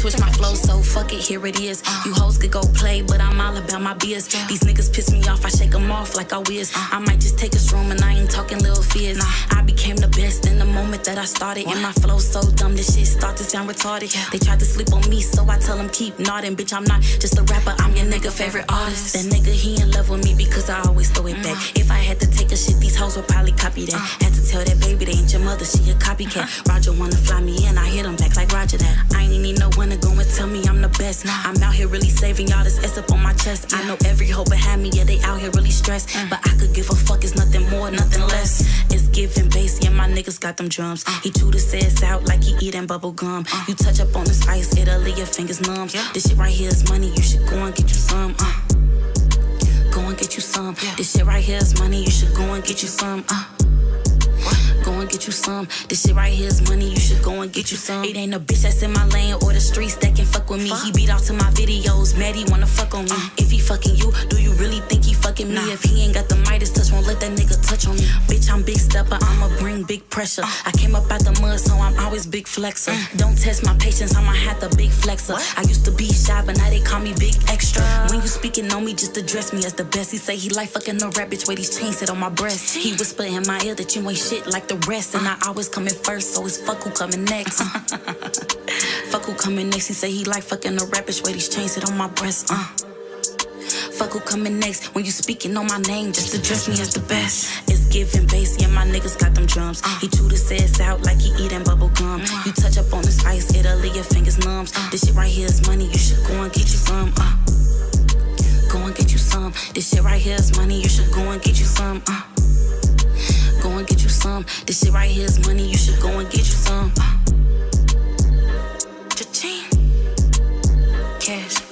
Switch my flow, so fuck it, here it is. You hoes could go play, but I'm all about my biz. These niggas piss me off, I shake them off like I whiz. I might just take a shroom and I ain't talking little fizz. I became the best in the moment that I started. And my flow so dumb, this shit start to sound retarded. They tried to sleep on me, so I tell them keep nodding. Bitch, I'm not just a rapper, I'm your nigga favorite artist. That nigga, he in love with me because I always throw it back. If I had to take a shit, these hoes would probably copy that. Had to tell that baby they ain't your mother, she a copycat. Roger wanna fly me in, I hit him back like Roger that. I ain't need no one to go and tell me I'm the best. I'm out here really saving y'all this S up on my chest. I know every hoe behind me, yeah, they out here really stressed. But I could give a fuck, it's nothing more, nothing less. It's giving bass, yeah, my niggas got them drums. He chew the sass out like he eating bubble gum. You touch up on this ice, it'll leave your fingers numb. This shit right here is money, you should go and get you some. Go and get you some. This shit right here is money, you should go and get you some. Go and get you some. This shit right here is money, you should go and get you some. It ain't a bitch that's in my lane or the streets that can fuck with me. He beat off to my videos, mad he wanna fuck on me. If he fucking you, do you really think he fucking me? If he ain't got the Midas touch, won't let that nigga touch on me. Bitch, I'm big stepper, I'ma bring big pressure. I came up out the mud, so I'm always big flexer. Don't test my patience, I'ma have the big flexer. I used to be shy, but now they call me big extra. When you speaking on me, just address me as the best. He say he like fucking the rap bitch, where these chains sit on my breast. He whisper in my ear that you ain't shit like the rest. And I always coming first, so it's fuck who coming next. Fuck who coming next. He say he like fucking the rap bitch, where these chains sit on my breast. Fuck who coming next. When you speaking on my name, just address me as the best. It's giving bass, yeah, my niggas got them drums. He chew the sass out like he eating bubble gum. You touch up on this ice, it'll leave your fingers numb. This shit right here is money, you should go and get you some. Go and get you some. This shit right here is money, you should go and get you some. Go and get you some. This shit right here is money, you should go and get you some. Cha-ching. Cash.